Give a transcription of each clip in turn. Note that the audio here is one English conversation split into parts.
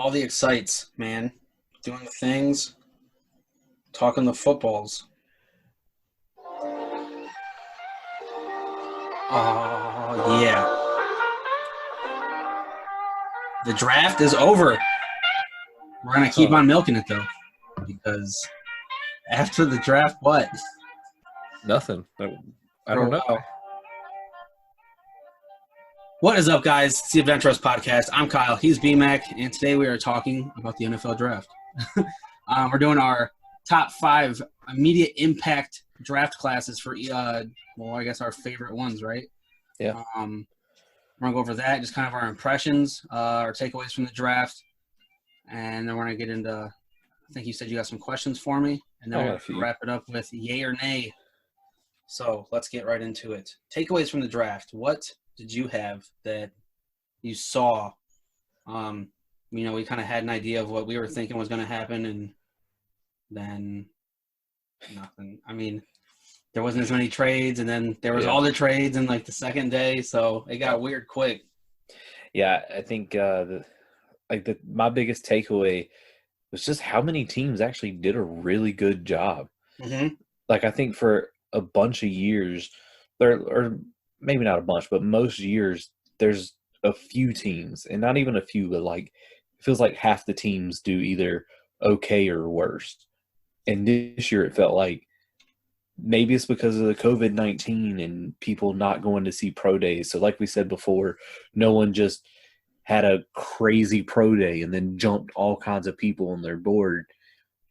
All the excites, man. Doing the things, talking the footballs. Oh, yeah. The draft is over. We're going to keep on milking it, though, because after the draft, what? Nothing. I don't know. What is up, guys? It's the Adventurous Podcast. I'm Kyle. He's BMAC, and today we are talking about the NFL draft. We're doing our top 5 immediate impact draft classes for, I guess our favorite ones, right? Yeah. We're going to go over that, just kind of our impressions, our takeaways from the draft, and then we're going to get into, I think you said you got some questions for me, and then we're going to wrap it up with yay or nay. So let's get right into it. Takeaways from the draft. What did you have that you saw? We kind of had an idea of what we were thinking was going to happen, and then nothing. I mean, there wasn't as many trades, and then there was all the trades in like the second day, so it got weird quick. Yeah, I think my biggest takeaway was just how many teams actually did a really good job. Mm-hmm. Like, I think for a bunch of years, or maybe not a bunch, but most years, there's a few teams, and not even a few, but like it feels like half the teams do either okay or worse. And this year, it felt like maybe it's because of the COVID-19 and people not going to see pro days. So like we said before, no one just had a crazy pro day and then jumped all kinds of people on their board,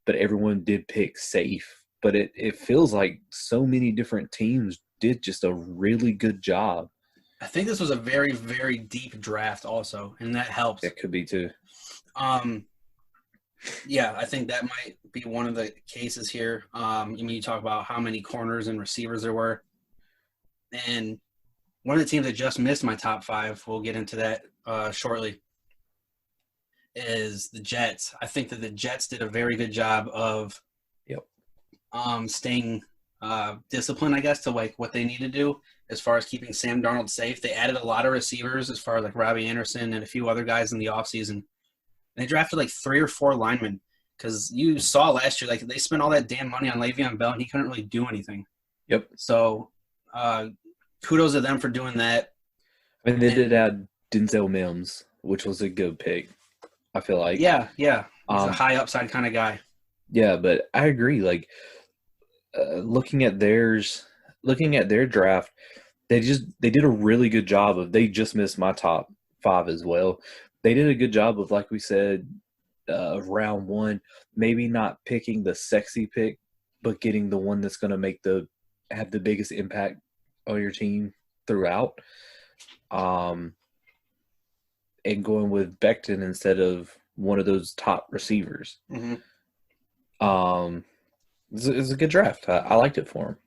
but everyone did pick safe. But it feels like so many different teams did just a really good job. I think this was a very, very deep draft also, and that helped. It could be too. Yeah, I think that might be one of the cases here. You talk about how many corners and receivers there were. And one of the teams that just missed my top 5, we'll get into that shortly, is the Jets. I think that the Jets did a very good job of staying disciplined, I guess, to like what they need to do as far as keeping Sam Darnold safe. They added a lot of receivers as far as like Robbie Anderson and a few other guys in the offseason. And they drafted like 3 or 4 linemen because you saw last year, like they spent all that damn money on Le'Veon Bell and he couldn't really do anything. Yep. So kudos to them for doing that. I mean, they did add Denzel Mims, which was a good pick, I feel like. Yeah. He's a high upside kind of guy. Yeah, but I agree. Like, looking at their draft, they did a really good job of. They just missed my top 5 as well. They did a good job of, like we said, round 1, maybe not picking the sexy pick, but getting the one that's going to have the biggest impact on your team throughout. And going with Becton instead of one of those top receivers. Mm-hmm. It's a good draft. I liked it for him.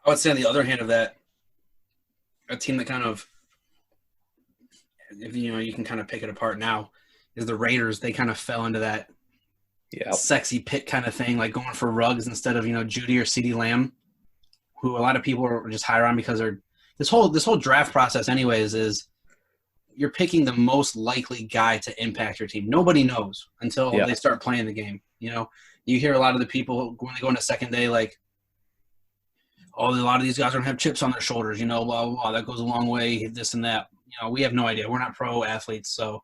I would say on the other hand of that, a team that kind of, if you can kind of pick it apart now, is the Raiders. They kind of fell into that sexy pick kind of thing, like going for Ruggs instead of Judy or CeeDee Lamb, who a lot of people are just higher on because they're this whole draft process anyways is you're picking the most likely guy to impact your team. Nobody knows until they start playing the game. You hear a lot of the people when they go into second day, like, a lot of these guys don't have chips on their shoulders, blah, blah, blah. That goes a long way, this and that. We have no idea. We're not pro athletes. So,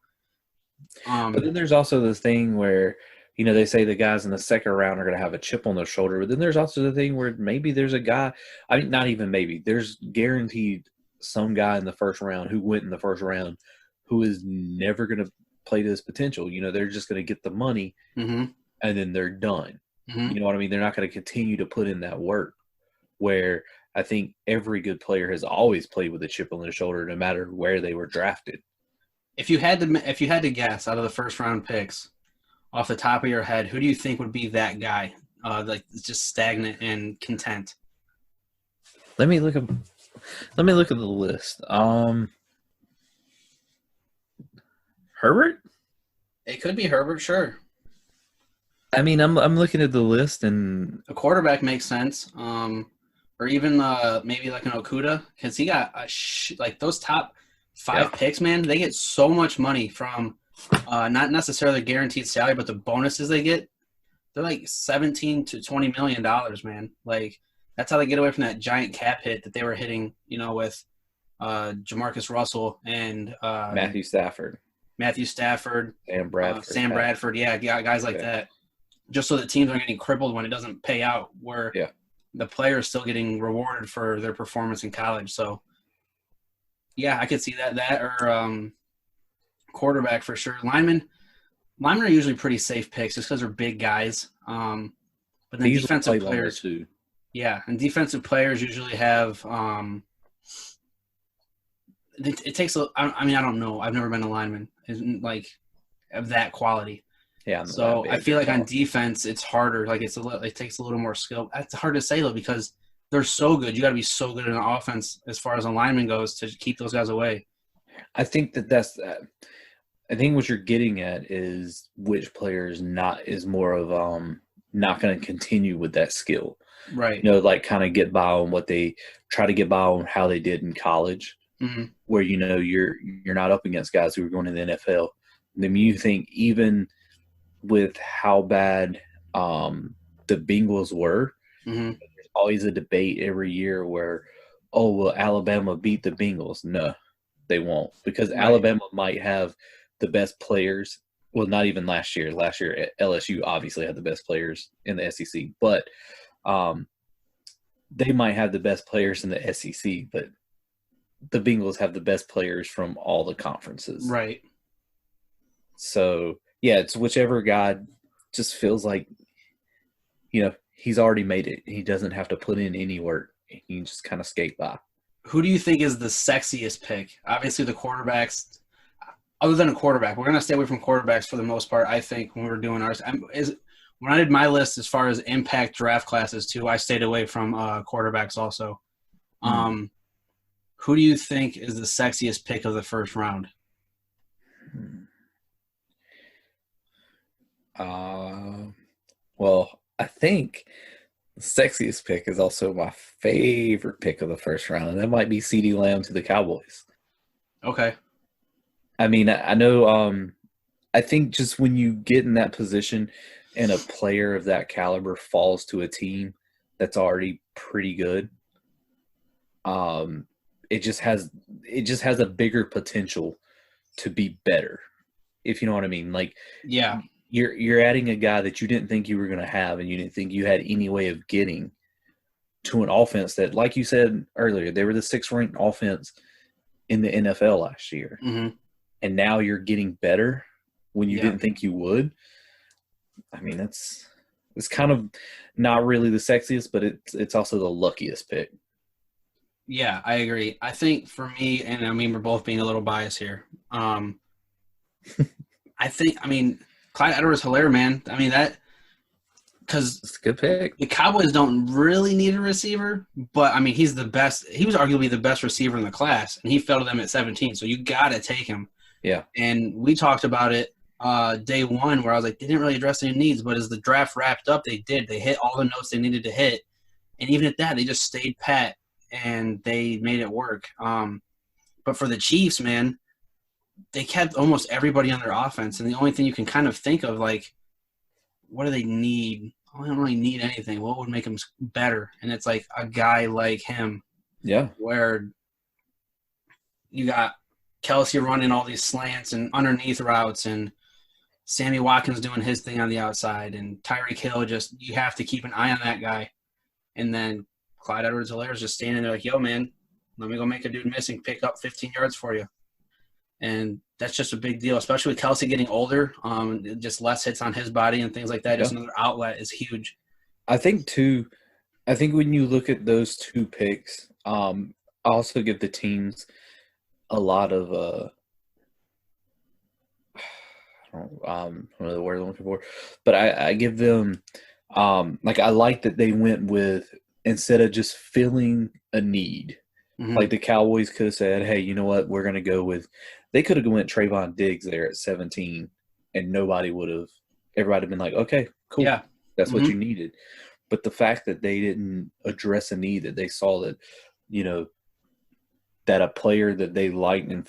but then there's also this thing where, they say the guys in the second round are going to have a chip on their shoulder. But then there's also the thing where maybe there's a guy, not even maybe, there's guaranteed some guy in the first round who went in the first round who is never going to play to his potential. They're just going to get the money. Mm-hmm. And then they're done. Mm-hmm. You know what I mean? They're not going to continue to put in that work, where I think every good player has always played with a chip on their shoulder, no matter where they were drafted. If you had to guess out of the first round picks off the top of your head, who do you think would be that guy? Like just stagnant and content. Let me look at the list. Herbert? It could be Herbert, sure. I mean, I'm looking at the list, and a quarterback makes sense, or even maybe like an Okuda, because he got like those top 5 picks, man. They get so much money from not necessarily guaranteed salary, but the bonuses they get, they're like $17 to $20 million, man. Like that's how they get away from that giant cap hit that they were hitting, with Jamarcus Russell and Matthew Stafford, Sam Bradford, yeah, guys like that. Just so that teams aren't getting crippled when it doesn't pay out, where the player is still getting rewarded for their performance in college. So, yeah, I could see that or quarterback for sure. Linemen are usually pretty safe picks just because they're big guys. But then defensive players too. Yeah, and defensive players usually have it takes a. I mean, I don't know. I've never been a lineman, like of that quality. Yeah. So I feel like on defense, it's harder. Like it takes a little more skill. It's hard to say though because they're so good. You got to be so good in the offense as far as a lineman goes to keep those guys away. I think that's. I think what you're getting at is which player is more of not going to continue with that skill, right? Like kind of get by on what they try to get by on how they did in college. Mm-hmm. Where you're not up against guys who are going to the NFL. Then you think even with how bad the Bengals were, mm-hmm. there's always a debate every year where, will Alabama beat the Bengals? No, they won't, because Alabama might have the best players. Well, not even last year. Last year, LSU obviously had the best players in the SEC, but they might have the best players in the SEC, but the Bengals have the best players from all the conferences. Right. So, yeah, it's whichever guy just feels like, he's already made it. He doesn't have to put in any work. He can just kind of skate by. Who do you think is the sexiest pick? Obviously, the quarterbacks. Other than a quarterback, we're going to stay away from quarterbacks for the most part, I think, when we're doing ours. When I did my list as far as impact draft classes, too, I stayed away from quarterbacks also. Who do you think is the sexiest pick of the first round? Well, I think the sexiest pick is also my favorite pick of the first round, and that might be CeeDee Lamb to the Cowboys. Okay. I mean, I know I think just when you get in that position and a player of that caliber falls to a team that's already pretty good, it just has a bigger potential to be better, if you know what I mean. Like, yeah, you're adding a guy that you didn't think you were going to have and you didn't think you had any way of getting to an offense that, like you said earlier, they were the 6th ranked offense in the NFL last year. Mm-hmm. And now you're getting better when you didn't think you would. I mean, it's kind of not really the sexiest, but it's also the luckiest pick. Yeah, I agree. I think for me, and I mean, we're both being a little biased here. I mean, Clyde Edwards-Helaire, man. I mean, because it's a good pick. The Cowboys don't really need a receiver, but I mean, he's the best. He was arguably the best receiver in the class, and he fell to them at 17. So you got to take him. Yeah. And we talked about it day one, where I was like, they didn't really address any needs, but as the draft wrapped up, they did. They hit all the notes they needed to hit, and even at that, they just stayed pat and they made it work. But for the Chiefs, man, they kept almost everybody on their offense, and the only thing you can kind of think of, like, what do they need? Oh, they don't really need anything. What would make them better? And it's like a guy like him. Yeah. Where you got Kelsey running all these slants and underneath routes, and Sammy Watkins doing his thing on the outside, and Tyreek Hill, you have to keep an eye on that guy. And then Clyde Edwards-Helaire is just standing there like, yo, man, let me go make a dude miss and pick up 15 yards for you. And that's just a big deal, especially with Kelsey getting older. Just less hits on his body and things like that. Just another outlet is huge. I think when you look at those two picks, I also give the teams a lot of I don't know the word I'm looking for, but I give them I like that they went with, instead of just filling a need. Mm-hmm. Like the Cowboys could have said, hey, you know what, we're going to go with – they could have went Trayvon Diggs there at 17, and everybody would have been like, okay, cool. Yeah. That's what you needed. But the fact that they didn't address a need, that they saw that, that a player that they liked and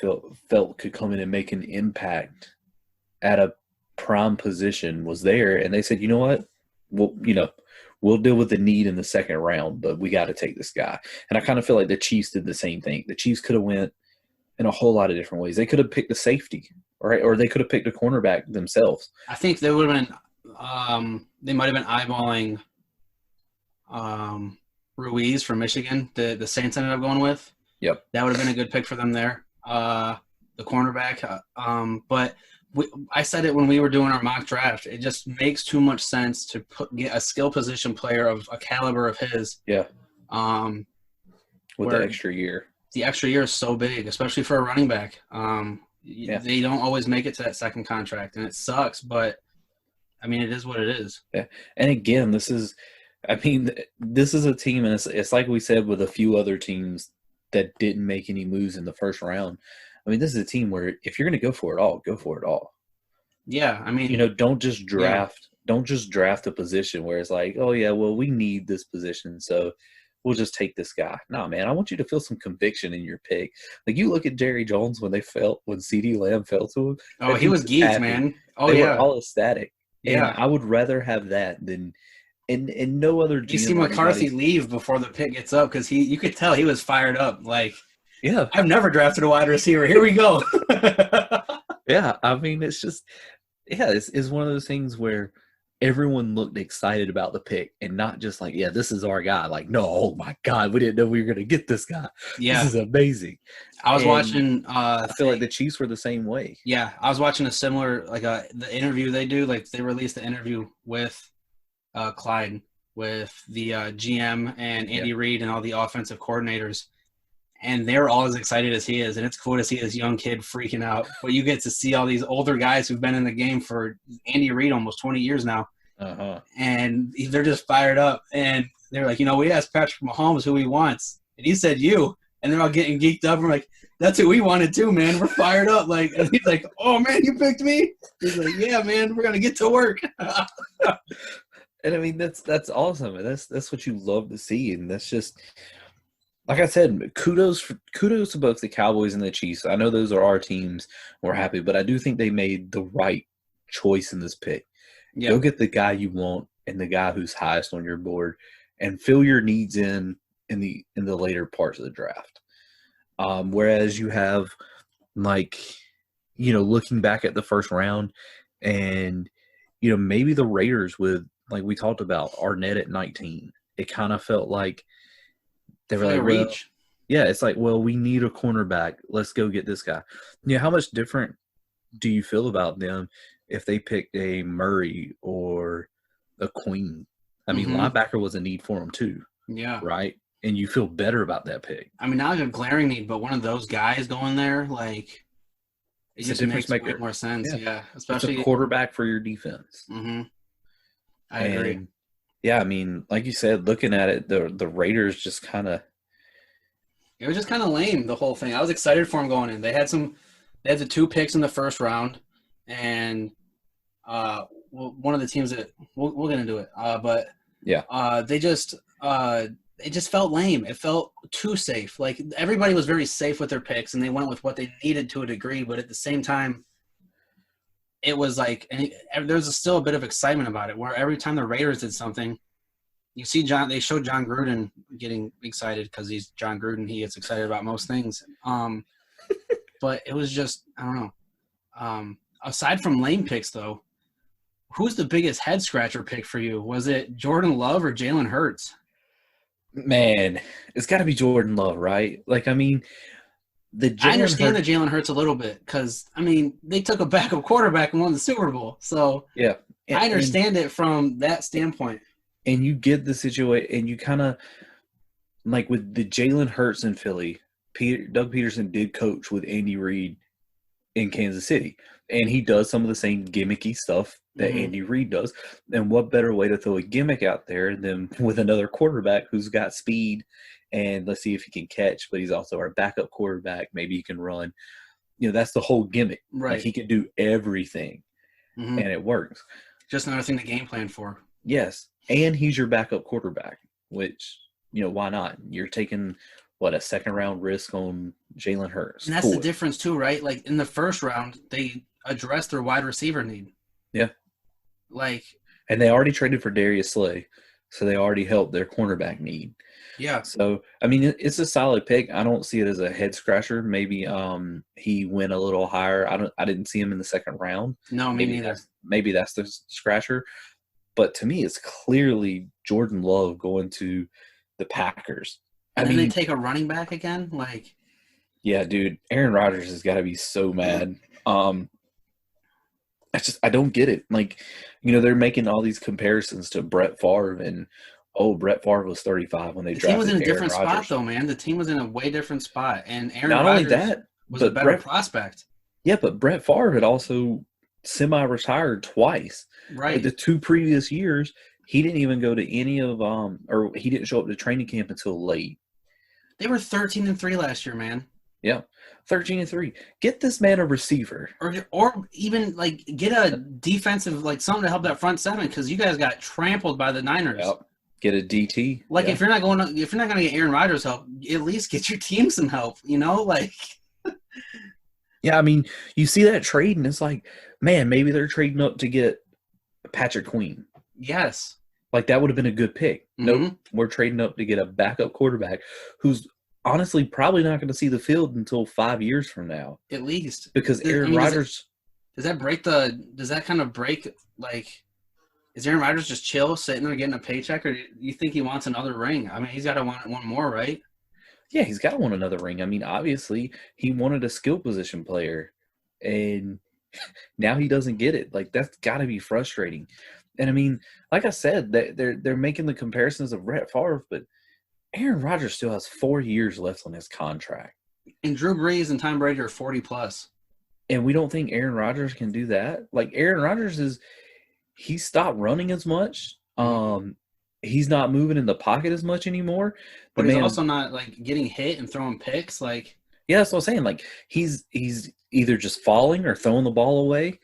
felt could come in and make an impact at a prime position was there, and they said, you know what, we'll deal with the need in the second round, but we got to take this guy. And I kind of feel like the Chiefs did the same thing. The Chiefs could have went in a whole lot of different ways. They could have picked a safety, right? Or they could have picked a cornerback themselves. I think they would have been they might have been eyeballing Ruiz from Michigan. The Saints ended up going with. Yep. That would have been a good pick for them there. The cornerback. But I said it when we were doing our mock draft. It just makes too much sense to get a skill position player of a caliber of his. Yeah. With the extra year. The extra year is so big, especially for a running back. They don't always make it to that second contract, and it sucks, but, I mean, it is what it is. Yeah. And, again, this is a team, and it's like we said with a few other teams that didn't make any moves in the first round. I mean, this is a team where if you're going to go for it all, go for it all. Yeah, I mean. Don't just draft. Yeah. Don't just draft a position where it's like, oh, yeah, well, we need this position, so – we'll just take this guy. No, man, I want you to feel some conviction in your pick. Like, you look at Jerry Jones when CeeDee Lamb fell to him. Oh, he was geeked, man. Oh, they yeah. were all ecstatic. Yeah. And I would rather have that than and no other GM. You see McCarthy leave before the pick gets up because you could tell he was fired up. Like, yeah, I've never drafted a wide receiver. Here we go. Yeah, I mean, it's just – it's one of those things where – everyone looked excited about the pick and not just like, yeah, this is our guy. Like, no, oh my God, we didn't know we were going to get this guy. Yeah. This is amazing. I was watching. I feel like the Chiefs were the same way. Yeah. I was watching a similar, like the interview they do. Like they released the interview with Clyde, with the GM and Andy Reid and all the offensive coordinators. And they're all as excited as he is. And it's cool to see this young kid freaking out. But you get to see all these older guys who've been in the game for Andy Reid almost 20 years now. Uh-huh. And they're just fired up. And they're like, we asked Patrick Mahomes who he wants. And he said you. And they're all getting geeked up. We're like, that's who we wanted too, man. We're fired up. Like, and he's like, oh, man, you picked me? He's like, yeah, man, we're going to get to work. And, I mean, that's awesome. And that's what you love to see. And that's just – like I said, kudos to both the Cowboys and the Chiefs. I know those are our teams. We're happy, but I do think they made the right choice in this pick. Yeah. Go get the guy you want and the guy who's highest on your board, and fill your needs in the later parts of the draft. Whereas you have, like, looking back at the first round, and maybe the Raiders with, like we talked about, Arnett at 19. It kind of felt like. They were like, reach. Yeah, it's like, well, we need a cornerback. Let's go get this guy. How much different do you feel about them if they picked a Murray or a Queen? I mean, linebacker was a need for them too. Yeah. Right? And you feel better about that pick. I mean, not a glaring need, but one of those guys going there, like, it just makes more sense. Yeah. Especially it's a quarterback for your defense. Mm-hmm. I agree. Yeah, I mean, like you said, looking at it, the Raiders just kind of – it was just kind of lame, the whole thing. I was excited for them going in. They had the 2 picks in the first round, and one of the teams that – we're going to do it. But yeah, they just it just felt lame. It felt too safe. Like, everybody was very safe with their picks, and they went with what they needed to a degree, but at the same time – it was like, and there's still a bit of excitement about it, where every time the Raiders did something, you see they showed John Gruden getting excited because he's John Gruden. He gets excited about most things. But it was just, I don't know. Aside from lame picks, though, who's the biggest head scratcher pick for you? Was it Jordan Love or Jalen Hurts? Man, it's got to be Jordan Love, right? Like, I mean – I understand the Jalen Hurts a little bit because, I mean, they took a backup quarterback and won the Super Bowl. So yeah, I understand it from that standpoint. And you get the situation, and you kind of like with the Jalen Hurts in Philly. Doug Peterson did coach with Andy Reid in Kansas City, and he does some of the same gimmicky stuff that Andy Reid does. And what better way to throw a gimmick out there than with another quarterback who's got speed? And let's see if he can catch, but he's also our backup quarterback. Maybe he can run. That's the whole gimmick. Right. Like, he can do everything, and it works. Just another thing to game plan for. Yes, and he's your backup quarterback, which, why not? You're taking, a second-round risk on Jalen Hurts. And that's the difference too, right? Like, in the first round, they address their wide receiver need. Yeah. Like, and they already traded for Darius Slay, so they already helped their cornerback need. Yeah. So, I mean, it's a solid pick. I don't see it as a head scratcher. Maybe he went a little higher. I didn't see him in the second round. No, me neither. Maybe that's the scratcher. But to me, it's clearly Jordan Love going to the Packers. And then they take a running back again? Like, yeah, dude, Aaron Rodgers has got to be so mad. I don't get it. Like, they're making all these comparisons to Brett Favre, and Brett Favre was 35 when they drafted Aaron Rodgers. The team was in a different spot, though, man. The team was in a way different spot, and Aaron Not Rodgers only that, was a better prospect. Yeah, but Brett Favre had also semi-retired twice. Right. Like the 2 previous years, he didn't even go to any of or he didn't show up to training camp until late. They were 13-3 last year, man. Yeah, 13-3. Get this man a receiver, or even like get a defensive, like something to help that front seven, because you guys got trampled by the Niners. Yep. Get a DT. Like if you're not going to get Aaron Rodgers help, at least get your team some help. Like. Yeah, I mean, you see that trade, and it's like, man, maybe they're trading up to get Patrick Queen. Yes. Like, that would have been a good pick. Mm-hmm. Nope, we're trading up to get a backup quarterback who's honestly probably not going to see the field until 5 years from now. At least. Because Aaron Rodgers – does that kind of break, like, is Aaron Rodgers just chill, sitting there getting a paycheck, or do you think he wants another ring? I mean, he's got to want one more, right? Yeah, he's got to want another ring. I mean, obviously, he wanted a skill position player, and now he doesn't get it. Like, that's got to be frustrating. And, I mean, like I said, they're making the comparisons of Brett Favre, but Aaron Rodgers still has 4 years left on his contract. And Drew Brees and Tom Brady are 40+. And we don't think Aaron Rodgers can do that? Like, Aaron Rodgers he stopped running as much. He's not moving in the pocket as much anymore. But he's also not, like, getting hit and throwing picks. Like, yeah, that's what I'm saying. Like, he's either just falling or throwing the ball away.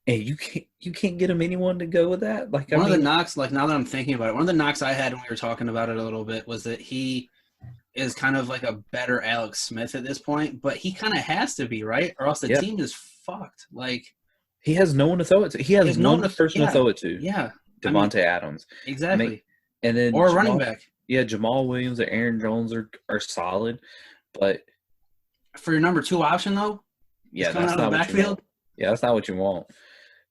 And you can't get him anyone to go with that. Like, one of the knocks, like, now that I'm thinking about it, one of the knocks I had when we were talking about it a little bit was that he is kind of like a better Alex Smith at this point. But he kind of has to be, right? Or else the team is fucked. Like, he has no one to throw it to. He has no person to throw it to. Yeah. Devontae Adams. Exactly. And then or a running back. Yeah, Jamal Williams and Aaron Jones are solid, but for your number 2 option though, yeah, coming out of the backfield. Yeah, that's not what you want.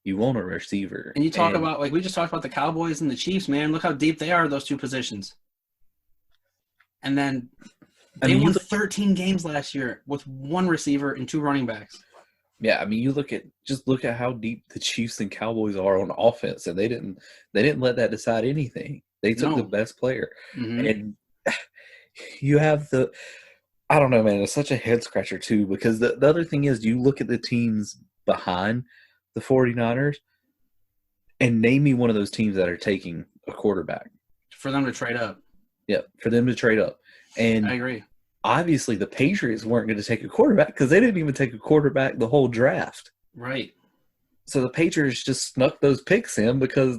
You want a receiver. And you talk about, like, we just talked about the Cowboys and the Chiefs, man. Look how deep they are, those 2 positions. And then they won 13 games last year with 1 receiver and 2 running backs. Yeah, I mean, look at how deep the Chiefs and Cowboys are on offense, and they didn't let that decide anything. They took the best player, and you have I don't know, man. It's such a head scratcher too, because the other thing is, you look at the teams behind the 49ers, and name me one of those teams that are taking a quarterback for them to trade up. Yeah, for them to trade up, and I agree. Obviously, the Patriots weren't going to take a quarterback because they didn't even take a quarterback the whole draft. Right. So the Patriots just snuck those picks in because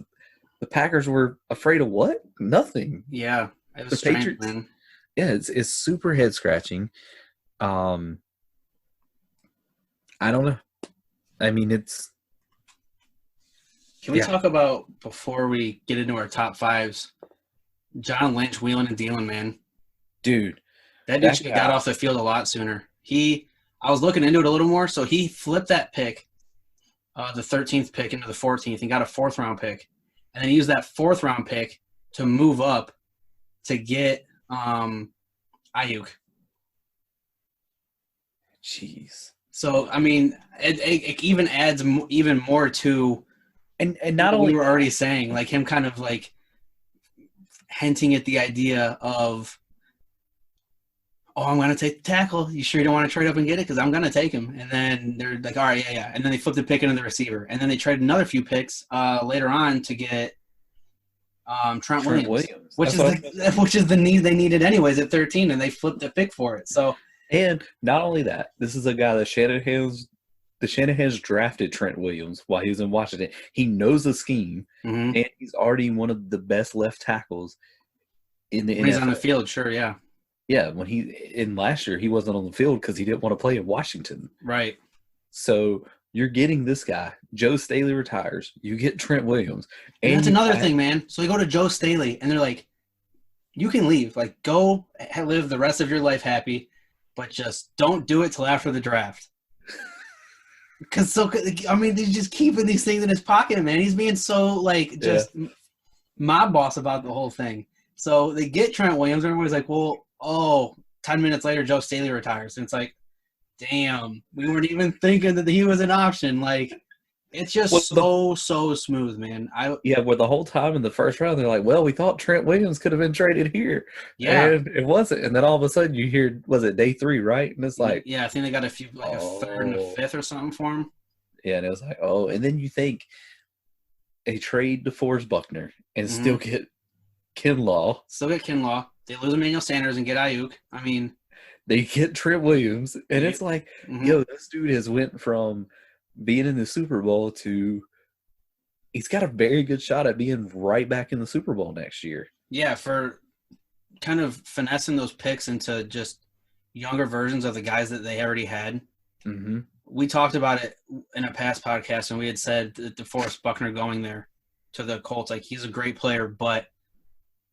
the Packers were afraid of what? Nothing. Yeah. It was strange, Patriots, man. Yeah, it's super head scratching. I don't know. I mean, it's. Can we talk about, before we get into our top 5s, John Lynch wheeling and dealing, man? Dude. That dude should have got off the field a lot sooner. I was looking into it a little more, so he flipped that pick, the 13th pick, into the 14th and got a 4th-round pick. And then he used that 4th-round pick to move up to get Ayuk. Jeez. So, I mean, it even adds even more to and not only we were already saying, like, him kind of, like, hinting at the idea of, I'm going to take the tackle. You sure you don't want to trade up and get it? Because I'm going to take him. And then they're like, all right, yeah. And then they flip the pick into the receiver. And then they trade another few picks later on to get Trent Williams. Which is the need they needed anyways at 13, and they flipped the pick for it. So, and not only that, this is a guy that Shanahan's drafted Trent Williams while he was in Washington. He knows the scheme, and he's already one of the best left tackles in the NFL. He's on the field, sure, yeah. Yeah, last year he wasn't on the field because he didn't want to play in Washington. Right. So You're getting this guy. Joe Staley retires. You get Trent Williams. And that's another thing, man. So you go to Joe Staley, and they're like, you can leave. Like, go live the rest of your life happy, but just don't do it till after the draft. Because, he's just keeping these things in his pocket, man. He's being so, mob boss about the whole thing. So they get Trent Williams. Everybody's like, 10 minutes later, Joe Staley retires. And it's like, damn, we weren't even thinking that he was an option. Like, it's just so smooth, man. With the whole time in the first round, they're like, well, we thought Trent Williams could have been traded here. Yeah. And it wasn't. And then all of a sudden you hear, was it day 3, right? And it's like. Yeah, I think they got a third and a fifth or something for him. Yeah, and it was like, and then you think a trade to DeForest Buckner and still get Kinlaw. They lose Emmanuel Sanders and get Ayuk. I mean. They get Trent Williams. And it's like, this dude has went from being in the Super Bowl to he's got a very good shot at being right back in the Super Bowl next year. Yeah, for kind of finessing those picks into just younger versions of the guys that they already had. Mm-hmm. We talked about it in a past podcast, and we had said that DeForest Buckner going there to the Colts, like, he's a great player, but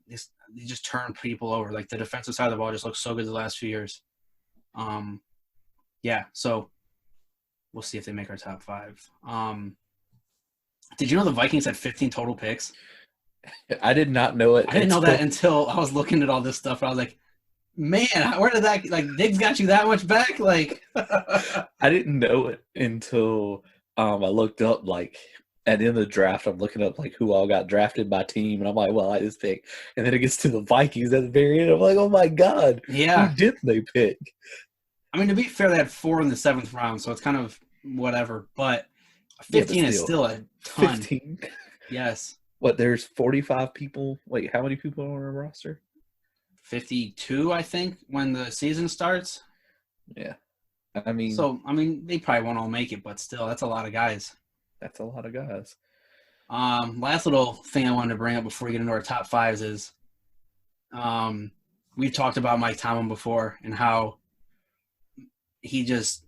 he just turned people over. Like, the defensive side of the ball just looks so good the last few years. So we'll see if they make our top 5. Did you know the Vikings had 15 total picks? I did not know it. I didn't know that until I was looking at all this stuff. I was like, man, where did that – like, Diggs got you that much back? Like – I didn't know it until I looked up, like, at the end of the draft, I'm looking up, like, who all got drafted by team, and I'm like, well, I just pick. And then it gets to the Vikings at the very end. I'm like, oh, my God. Yeah. Who did they pick? I mean, to be fair, they had 4 in the 7th round, so it's kind of whatever. But 15 is still a ton. 15? Yes. What, there's 45 people? Wait, how many people are on our roster? 52, I think, when the season starts. Yeah. I mean. So, they probably won't all make it, but still, that's a lot of guys. That's a lot of guys. Last little thing I wanted to bring up before we get into our top 5s is we've talked about Mike Tomlin before and how he just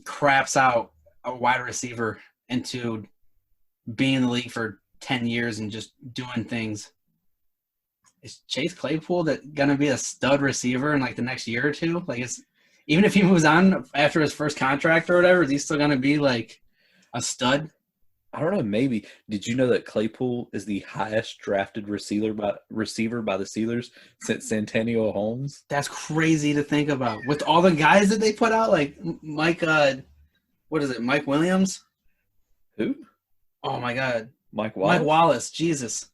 craps out a wide receiver into being in the league for 10 years and just doing things. Is Chase Claypool going to be a stud receiver in, like, the next year or two? Like, even if he moves on after his first contract or whatever, is he still going to be, like, a stud? I don't know. Maybe. Did you know that Claypool is the highest drafted receiver by the Steelers since Santonio Holmes? That's crazy to think about. With all the guys that they put out, like Mike, what is it? Mike Williams? Who? Oh my God. Mike Wallace. Mike Wallace. Jesus.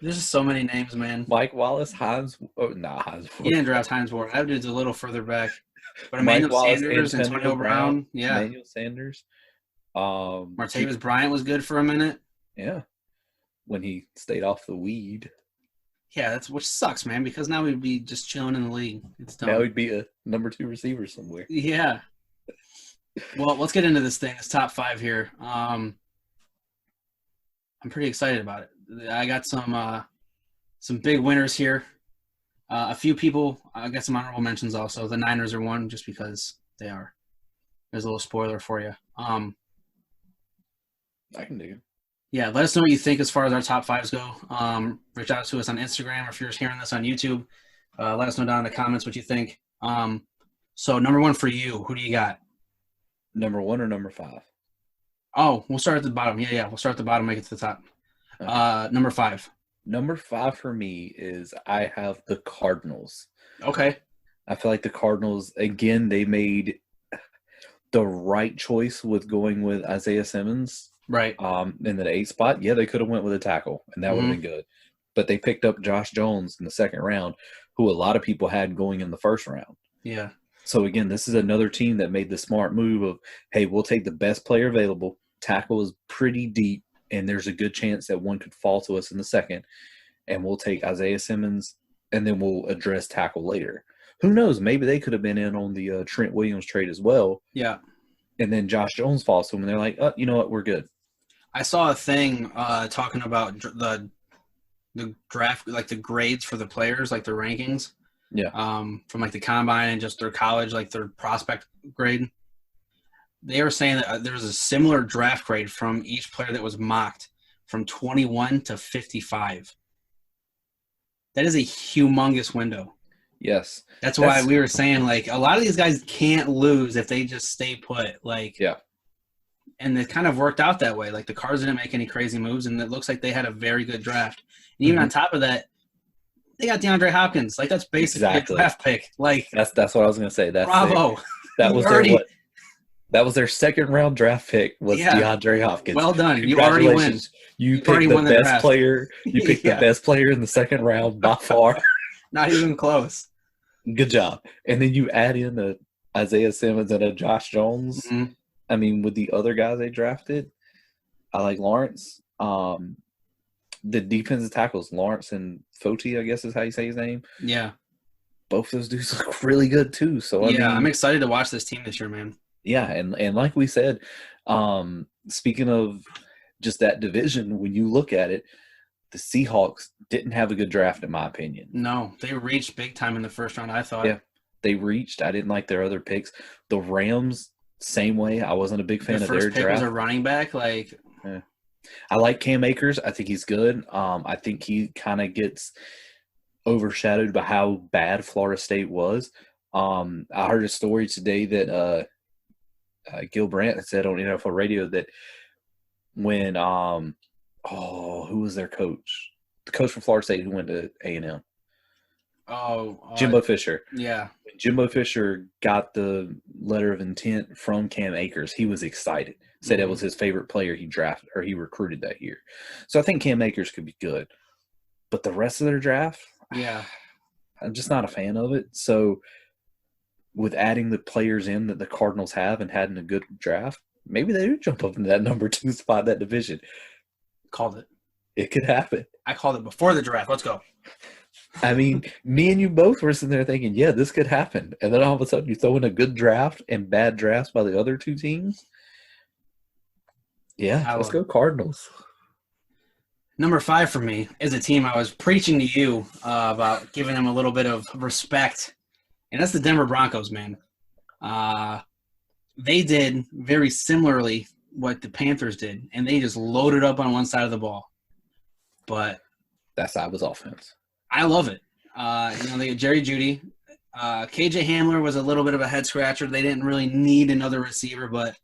There's just so many names, man. Mike Wallace, Hines. Oh, Hines. He didn't draft Hines Ward. That dude's a little further back. But Emmanuel Sanders, Antonio Brown. Yeah. Emmanuel Sanders. Martavis Bryant was good for a minute. Yeah, when he stayed off the weed. Yeah, which sucks, man, because now we'd be just chilling in the league. It's dumb. Now we'd be a number 2 receiver somewhere. Yeah. Well, let's get into this thing. This top 5 here. I'm pretty excited about it. I got some big winners here. A few people. I got some honorable mentions also. The Niners are one, just because they are. There's a little spoiler for you. I can do. Yeah, let us know what you think as far as our top 5s go. Reach out to us on Instagram, or if you're hearing this on YouTube, let us know down in the comments what you think. So number 1 for you, who do you got? Number 1 or number 5? Oh, we'll start at the bottom. Yeah, we'll start at the bottom, make it to the top. Okay. Number 5. Number 5 for me is I have the Cardinals. Okay. I feel like the Cardinals, again, they made the right choice with going with Isaiah Simmons. Right. In the 8 spot. Yeah, they could have went with a tackle, and that would have been good. But they picked up Josh Jones in the 2nd round, who a lot of people had going in the 1st round. Yeah. So, again, this is another team that made the smart move of, hey, we'll take the best player available. Tackle is pretty deep, and there's a good chance that one could fall to us in the 2nd. And we'll take Isaiah Simmons, and then we'll address tackle later. Who knows? Maybe they could have been in on the Trent Williams trade as well. Yeah. And then Josh Jones falls to them, and they're like, you know what? We're good. I saw a thing talking about the draft, like the grades for the players, like the rankings. Yeah. From like the combine and just their college, like their prospect grade. they were saying that there was a similar draft grade from each player that was mocked from 21 to 55. That is a humongous window. Yes. That's why we were saying, like, a lot of these guys can't lose if they just stay put. Like, yeah. And it kind of worked out that way. Like, the Cards didn't make any crazy moves, and it looks like they had a very good draft. And even on top of that, they got DeAndre Hopkins. Like, that's basically a draft pick. Like, that's what I was going to say. Bravo. That was their second round draft pick was DeAndre Hopkins. Well done. You already win. You picked the best player. You picked the best player in the second round by far. Not even close. Good job. And then you add in a Isaiah Simmons and a Josh Jones. Mm-hmm. I mean, with the other guys they drafted, I like Lawrence. The defensive tackles, Lawrence and Foti, I guess is how you say his name. Yeah. Both those dudes look really good too. So I mean, I'm excited to watch this team this year, man. Yeah, and like we said, speaking of just that division, when you look at it, the Seahawks didn't have a good draft, in my opinion. No, they reached big time in the first round, I thought. Yeah, they reached. I didn't like their other picks. The Rams, same way. I wasn't a big fan of their draft. The first pick was a running back. Like, yeah. I like Cam Akers. I think he's good. I think he kind of gets overshadowed by how bad Florida State was. I heard a story today that Gil Brandt said on NFL radio that when who was their coach? The coach from Florida State who went to A&M. Jimbo Fisher. Yeah. When Jimbo Fisher got the letter of intent from Cam Akers, he was excited. Said it was his favorite player he drafted or he recruited that year. So I think Cam Akers could be good. But the rest of their draft, I'm just not a fan of it. So with adding the players in that the Cardinals have and having a good draft, maybe they do jump up into that number 2 spot in that division. Called it. It could happen. I called it before the draft. Let's go. I mean, me and you both were sitting there thinking, yeah, this could happen. And then all of a sudden you throw in a good draft and bad drafts by the other two teams. Yeah, let's go Cardinals. Number 5 for me is a team I was preaching to you about giving them a little bit of respect, and that's the Denver Broncos, man. They did very similarly what the Panthers did, and they just loaded up on one side of the ball. But that side was offense. I love it. They got Jerry Jeudy. KJ Hamler was a little bit of a head scratcher. They didn't really need another receiver, but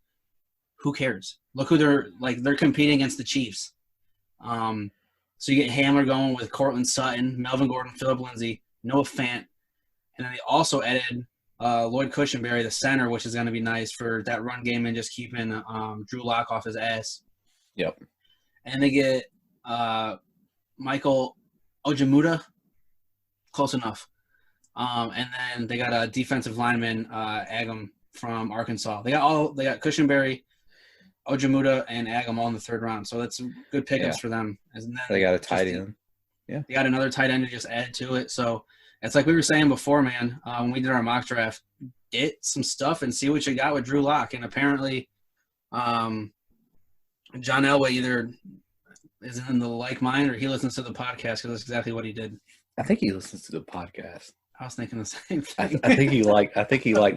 who cares? Look who they're competing against the Chiefs. So you get Hamler going with Cortland Sutton, Melvin Gordon, Phillip Lindsay, Noah Fant, and then they also added Lloyd Cushenberry, the center, which is going to be nice for that run game and just keeping Drew Lock off his ass. Yep. And they get Michael Ojemudia, close enough. And then they got a defensive lineman, Agam from Arkansas. They got Cushenberry, Ojemudia, and Agam all in the third round. So that's good pickups for them. And then they got a tight end. Yeah. They got another tight end to just add to it. So it's like we were saying before, man, when we did our mock draft, get some stuff and see what you got with Drew Lock. And apparently John Elway either is in the like mind or he listens to the podcast because that's exactly what he did. I think he listens to the podcast. I was thinking the same thing. I think he liked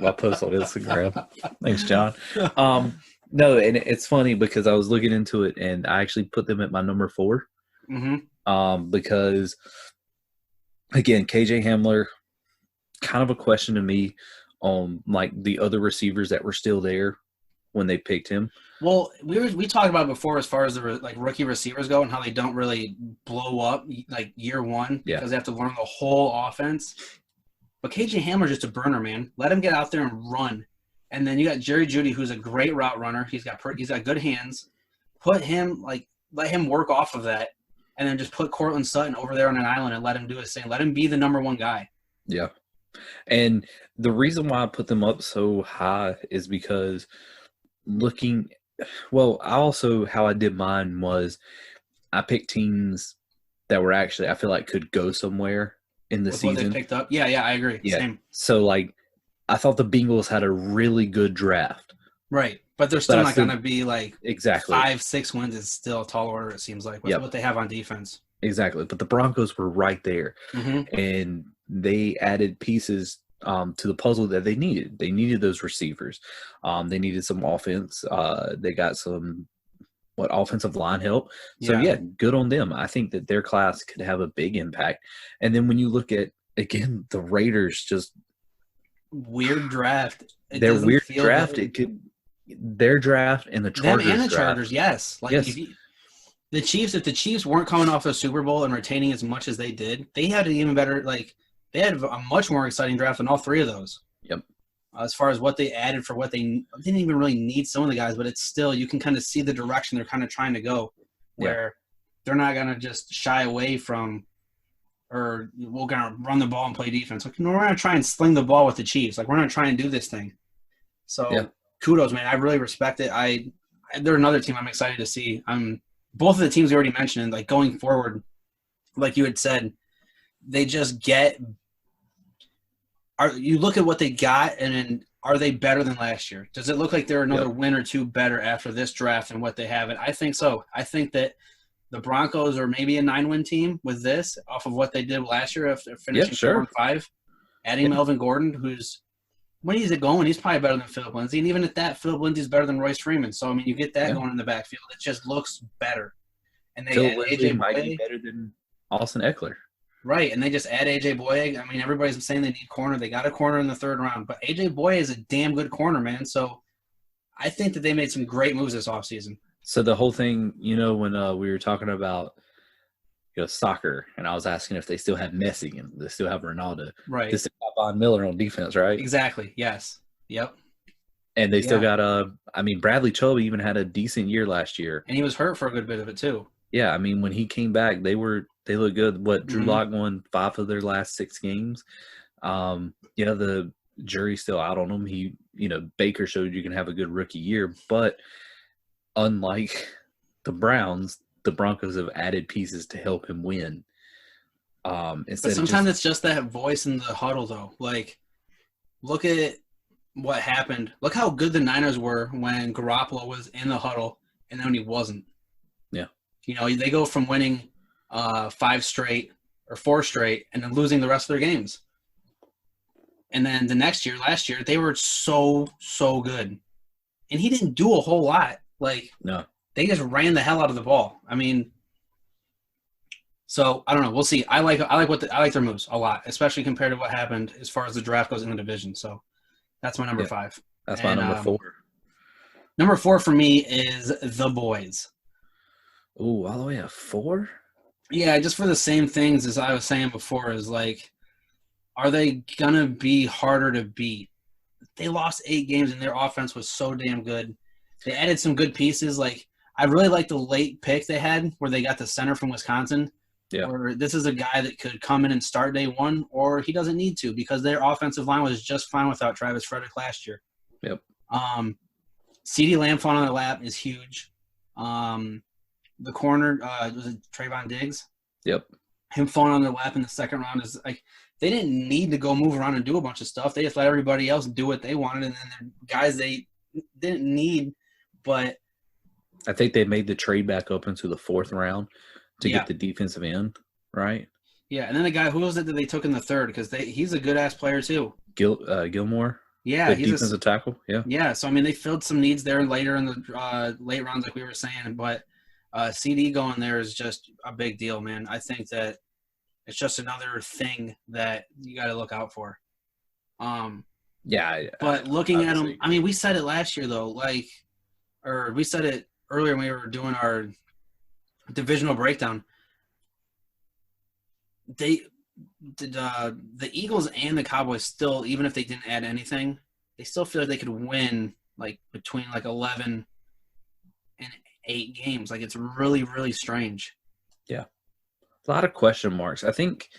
my post on Instagram. Thanks, John. No, and it's funny because I was looking into it and I actually put them at my number 4. Mm-hmm. Because again, KJ Hamler, kind of a question to me on like the other receivers that were still there when they picked him. Well, we talked about it before as far as the rookie receivers go and how they don't really blow up like year one because they have to learn the whole offense. But KJ Hamler's just a burner, man. Let him get out there and run. And then you got Jerry Jeudy, who's a great route runner. He's got good hands. Let him work off of that, and then just put Cortland Sutton over there on an island and let him do his thing. Let him be the number 1 guy. Yeah. And the reason why I put them up so high is because how I did mine was I picked teams that were actually, I feel like could go somewhere in the season. What they picked up? Yeah, I agree. Yeah. Same. So, I thought the Bengals had a really good draft. Right. But they're still not going to be exactly 5-6 wins is still a tall order, it seems like, with what they have on defense. Exactly. But the Broncos were right there. Mm-hmm. And they added pieces to the puzzle that they needed. They needed those receivers. They needed some offense. They got some offensive line help. So yeah, good on them. I think that their class could have a big impact. And then when you look at, again, the Raiders, just weird draft. Their weird draft. Their draft and the Chargers. Them and the draft. Chargers, yes. Like yes. If the Chiefs weren't coming off a Super Bowl and retaining as much as they did, they had an even better, like, they had a much more exciting draft than all three of those. Yep. As far as what they added for what they didn't even really need some of the guys, but it's still, you can kind of see the direction they're kind of trying to go, where they're not going to just shy away from, or we're going to run the ball and play defense. Like, no, we're going to try and sling the ball with the Chiefs. Like, we're going to try and do this thing. So kudos, man. I really respect it. They're another team I'm excited to see. Both of the teams we already mentioned, like, going forward, like you had said, they just you look at what they got, and then are they better than last year? Does it look like they're another win or two better after this draft and what they have? And I think so. I think that the Broncos are maybe a 9-win team with this, off of what they did last year after finishing 4-5. Adding Melvin Gordon, who's – when he's going, he's probably better than Philip Lindsay. And even at that, Philip Lindsay's better than Royce Freeman. So, I mean, you get that going in the backfield. It just looks better. And they Philip Lindsay might be better than Austin Eckler. Right, and they just add A.J. Boye. I mean, everybody's saying they need corner. They got a corner in the third round. But A.J. Boye is a damn good corner, man. So I think that they made some great moves this offseason. So the whole thing, when we were talking about soccer, and I was asking if they still have Messi and they still have Ronaldo. Right. They still got Von Miller on defense, right? Exactly, yes. Yep. And they still got Bradley Chubb even had a decent year last year. And he was hurt for a good bit of it too. Yeah, I mean, when he came back, they looked good. Drew Lock won 5 of their last 6 games. The jury's still out on him. Baker showed you can have a good rookie year, but unlike the Browns, the Broncos have added pieces to help him win. But sometimes it's just that voice in the huddle, though. Like, look at what happened. Look how good the Niners were when Garoppolo was in the huddle, and then when he wasn't. Yeah. They go from winning 5 straight or 4 straight and then losing the rest of their games. And then last year, they were so, so good. And he didn't do a whole lot. Like, no. They just ran the hell out of the ball. I mean, so I don't know. We'll see. I like their moves a lot, especially compared to what happened as far as the draft goes in the division. So that's my number 5. That's my number 4. Number 4 for me is the boys. Ooh, all the way at 4? Yeah, just for the same things as I was saying before, is like, are they gonna be harder to beat? They lost 8 games and their offense was so damn good. They added some good pieces. Like, I really like the late pick they had where they got the center from Wisconsin. Yeah. Where this is a guy that could come in and start day one, or he doesn't need to because their offensive line was just fine without Travis Frederick last year. Yep. CeeDee Lamb falling on their lap is huge. The corner, was it Trayvon Diggs? Yep. Him falling on their lap in the second round is like, they didn't need to go move around and do a bunch of stuff. They just let everybody else do what they wanted, and then they're guys they didn't need. But I think they made the trade back up into the 4th round to get the defensive end, right? Yeah, and then the guy, who was it that they took in the 3rd? Because he's a good ass player too. Gilmore. Yeah, he's defensive tackle. Yeah. Yeah, so I mean, they filled some needs there later in the late rounds, like we were saying. But CD going there is just a big deal, man. I think that it's just another thing that you got to look out for. But looking at them, I mean, we said it last year though, or we said it earlier when we were doing our divisional breakdown. The Eagles and the Cowboys still, even if they didn't add anything, they still feel like they could win like between like 11 and 8 games. Like, it's really, really strange. Yeah. A lot of question marks. I think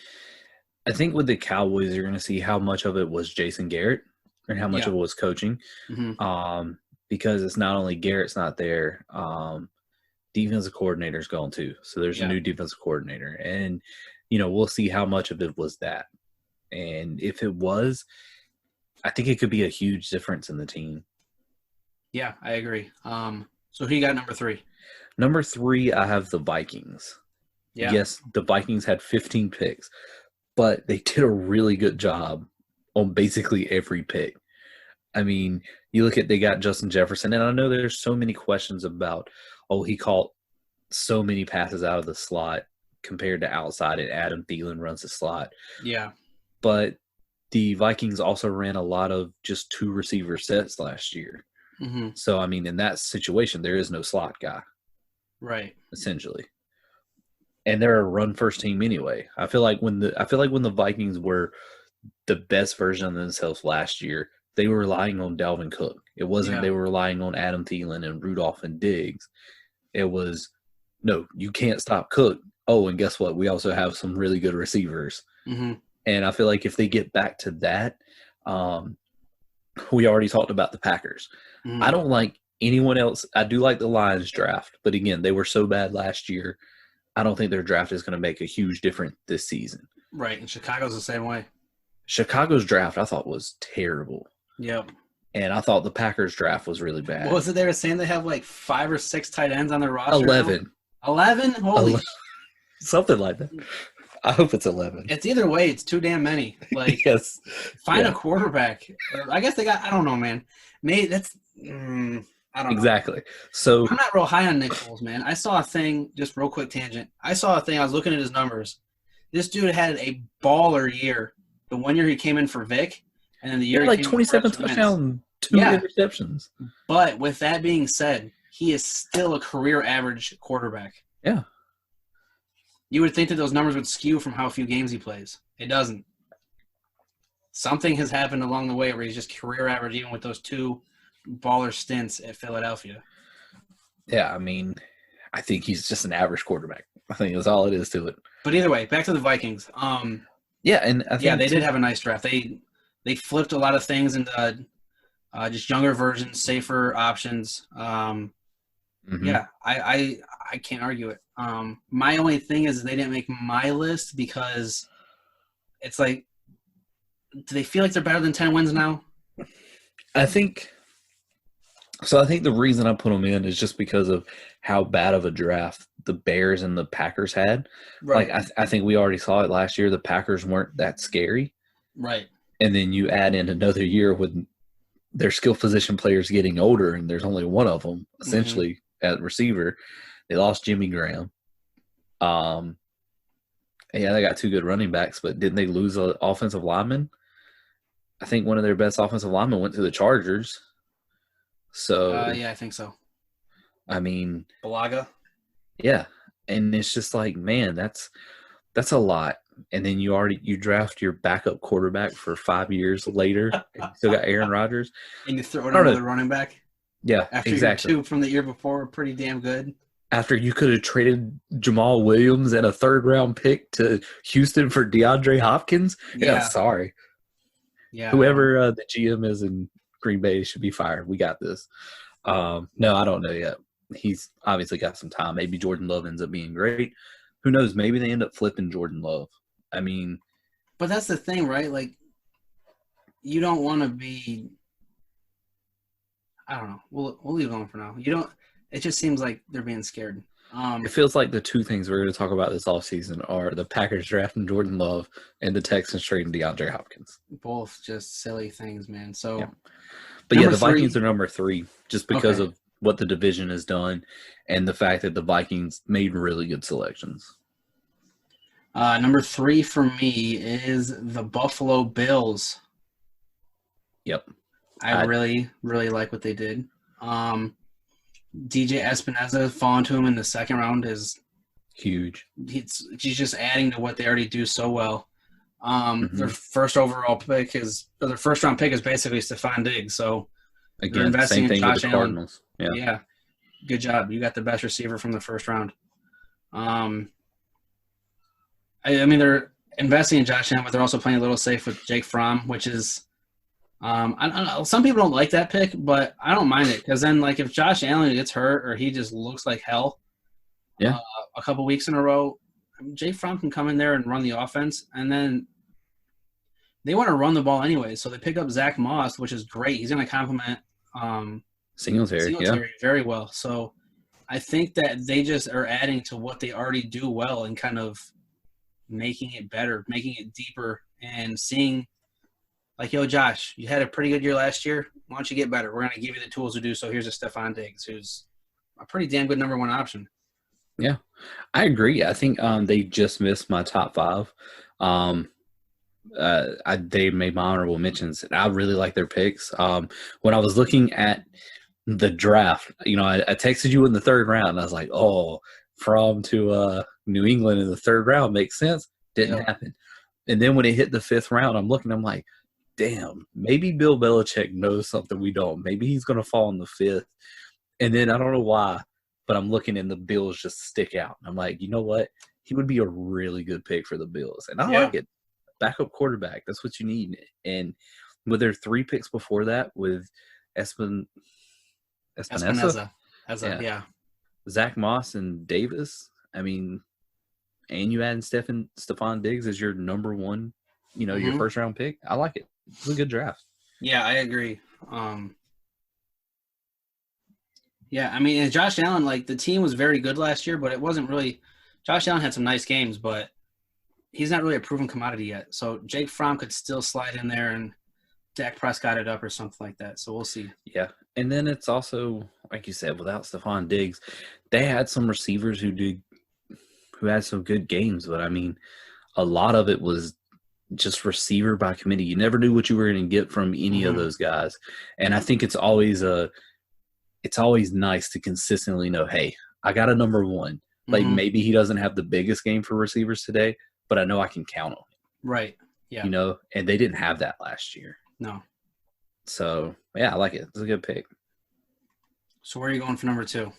with the Cowboys, you're going to see how much of it was Jason Garrett and how much of it was coaching. Mm-hmm. Because it's not only Garrett's not there, defensive coordinator's gone too. So there's a new defensive coordinator. And, we'll see how much of it was that. And if it was, I think it could be a huge difference in the team. Yeah, I agree. So who you got number 3? Number 3, I have the Vikings. Yeah. Yes, the Vikings had 15 picks, but they did a really good job on basically every pick. I mean, you look at they got Justin Jefferson, and I know there's so many questions about, he caught so many passes out of the slot compared to outside, and Adam Thielen runs the slot. Yeah. But the Vikings also ran a lot of just 2 receiver sets last year. Mm-hmm. So, I mean, in that situation, there is no slot guy. Right. Essentially. And they're a run-first team anyway. I feel like when the Vikings were the best version of themselves last year, they were relying on Dalvin Cook. It wasn't they were relying on Adam Thielen and Rudolph and Diggs. It was, no, you can't stop Cook. Oh, and guess what? We also have some really good receivers. Mm-hmm. And I feel like if they get back to that, we already talked about the Packers. Mm-hmm. I don't like anyone else. I do like the Lions draft, but again, they were so bad last year. I don't think their draft is going to make a huge difference this season. Right, and Chicago's the same way. Chicago's draft I thought was terrible. Yep. And I thought the Packers draft was really bad. What was it they were saying they have like 5 or 6 tight ends on their roster? 11. 11? Holy. Something like that. I hope it's 11. It's either way. It's too damn many. Like, yes. Find a quarterback. I guess they got, I don't know, man. Maybe that's, I don't know. Exactly. So I'm not real high on Nick Foles, man. I saw a thing, just real quick tangent. I was looking at his numbers. This dude had a baller year. The one year he came in for Vic, and then the year he like came 27 touchdowns, 2 interceptions. But with that being said, he is still a career average quarterback. Yeah. You would think that those numbers would skew from how few games he plays. It doesn't. Something has happened along the way where he's just career average, even with those 2 baller stints at Philadelphia. Yeah, I mean, I think he's just an average quarterback. I think that's all it is to it. But either way, back to the Vikings. Yeah, and I think they did have a nice draft. They flipped a lot of things into just younger versions, safer options. Yeah, I can't argue it. My only thing is they didn't make my list because it's like, do they feel like they're better than 10 wins now? I think the reason I put them in is just because of how bad of a draft the Bears and the Packers had. Right. Like, I think we already saw it last year. The Packers weren't that scary. Right. And then you add in another year with their skill position players getting older, and there's only one of them, essentially, at receiver. They lost Jimmy Graham. Yeah, they got 2 good running backs, but didn't they lose an offensive lineman? I think one of their best offensive linemen went to the Chargers. So yeah, I think so. I mean, Balaga. Yeah, and it's just like, man, that's a lot. And then you draft your backup quarterback for 5 years later. And you still got Aaron Rodgers, and you throw in another running back. Yeah, after exactly. Your 2 from the year before were pretty damn good. After you could have traded Jamal Williams and a 3rd-round pick to Houston for DeAndre Hopkins. Yeah, sorry. Yeah, whoever the GM is in Green Bay should be fired. We got this. No, I don't know yet. He's obviously got some time. Maybe Jordan Love ends up being great. Who knows? Maybe they end up flipping Jordan Love. I mean, but that's the thing, right? Like, you don't want to be. I don't know. We'll leave it alone for now. You don't. It just seems like they're being scared. It feels like the 2 things we're going to talk about this offseason are the Packers drafting Jordan Love and the Texans trading DeAndre Hopkins. Both just silly things, man. So, yeah. But the Vikings are number 3 just because of what the division has done and the fact that the Vikings made really good selections. Number 3 for me is the Buffalo Bills. Yep. I really, really like what they did. DJ Espinoza falling to him in the 2nd round is huge. He's just adding to what they already do so well. Their first round pick is basically Stephon Diggs. So again, they're investing same thing in Josh with the Cardinals. Allen. Yeah, good job. You got the best receiver from the 1st round. I mean, they're investing in Josh Allen, but they're also playing a little safe with Jake Fromm, which is. I don't know. Some people don't like that pick, but I don't mind it because then, like, if Josh Allen gets hurt or he just looks like hell, a couple weeks in a row, Jake Fromm can come in there and run the offense, and then they want to run the ball anyway. So they pick up Zach Moss, which is great. He's going to complement Singletary very well. So I think that they just are adding to what they already do well and kind of making it better, making it deeper, and seeing Like, yo, Josh, you had a pretty good year last year. Why don't you get better? We're going to give you the tools to do so. Here's a Stephon Diggs, who's a pretty damn good number one option. Yeah, I agree. I think they just missed my top 5. They made my honorable mentions. And I really like their picks. When I was looking at the draft, I texted you in the 3rd round. And I was like, oh, Fromm to New England in the 3rd round makes sense. Didn't happen. And then when it hit the 5th round, I'm like, damn, maybe Bill Belichick knows something we don't. Maybe he's going to fall in the 5th. And then I don't know why, but I'm looking and the Bills just stick out. I'm like, you know what? He would be a really good pick for the Bills. And I like it. Backup quarterback. That's what you need. And with their 3 picks before that with Espinosa. Zach Moss and Davis. I mean, and you add Stephon Diggs as your number 1, your first round pick. I like it. It's a good draft. Yeah, I agree. Yeah, I mean, and Josh Allen, like, the team was very good last year, but it wasn't really – Josh Allen had some nice games, but he's not really a proven commodity yet. So Jake Fromm could still slide in there and Dak Prescott it up or something like that. So we'll see. Yeah, and then it's also, like you said, without Stephon Diggs, they had some receivers who had some good games, but, I mean, a lot of it was just receiver by committee. You never knew what you were going to get from any of those guys. And I think it's always nice to consistently know, hey, I got a number 1. Like, maybe he doesn't have the biggest game for receivers today, but I know I can count on him. Right. Yeah. And they didn't have that last year. No. So, yeah, I like it. It's a good pick. So where are you going for number 2?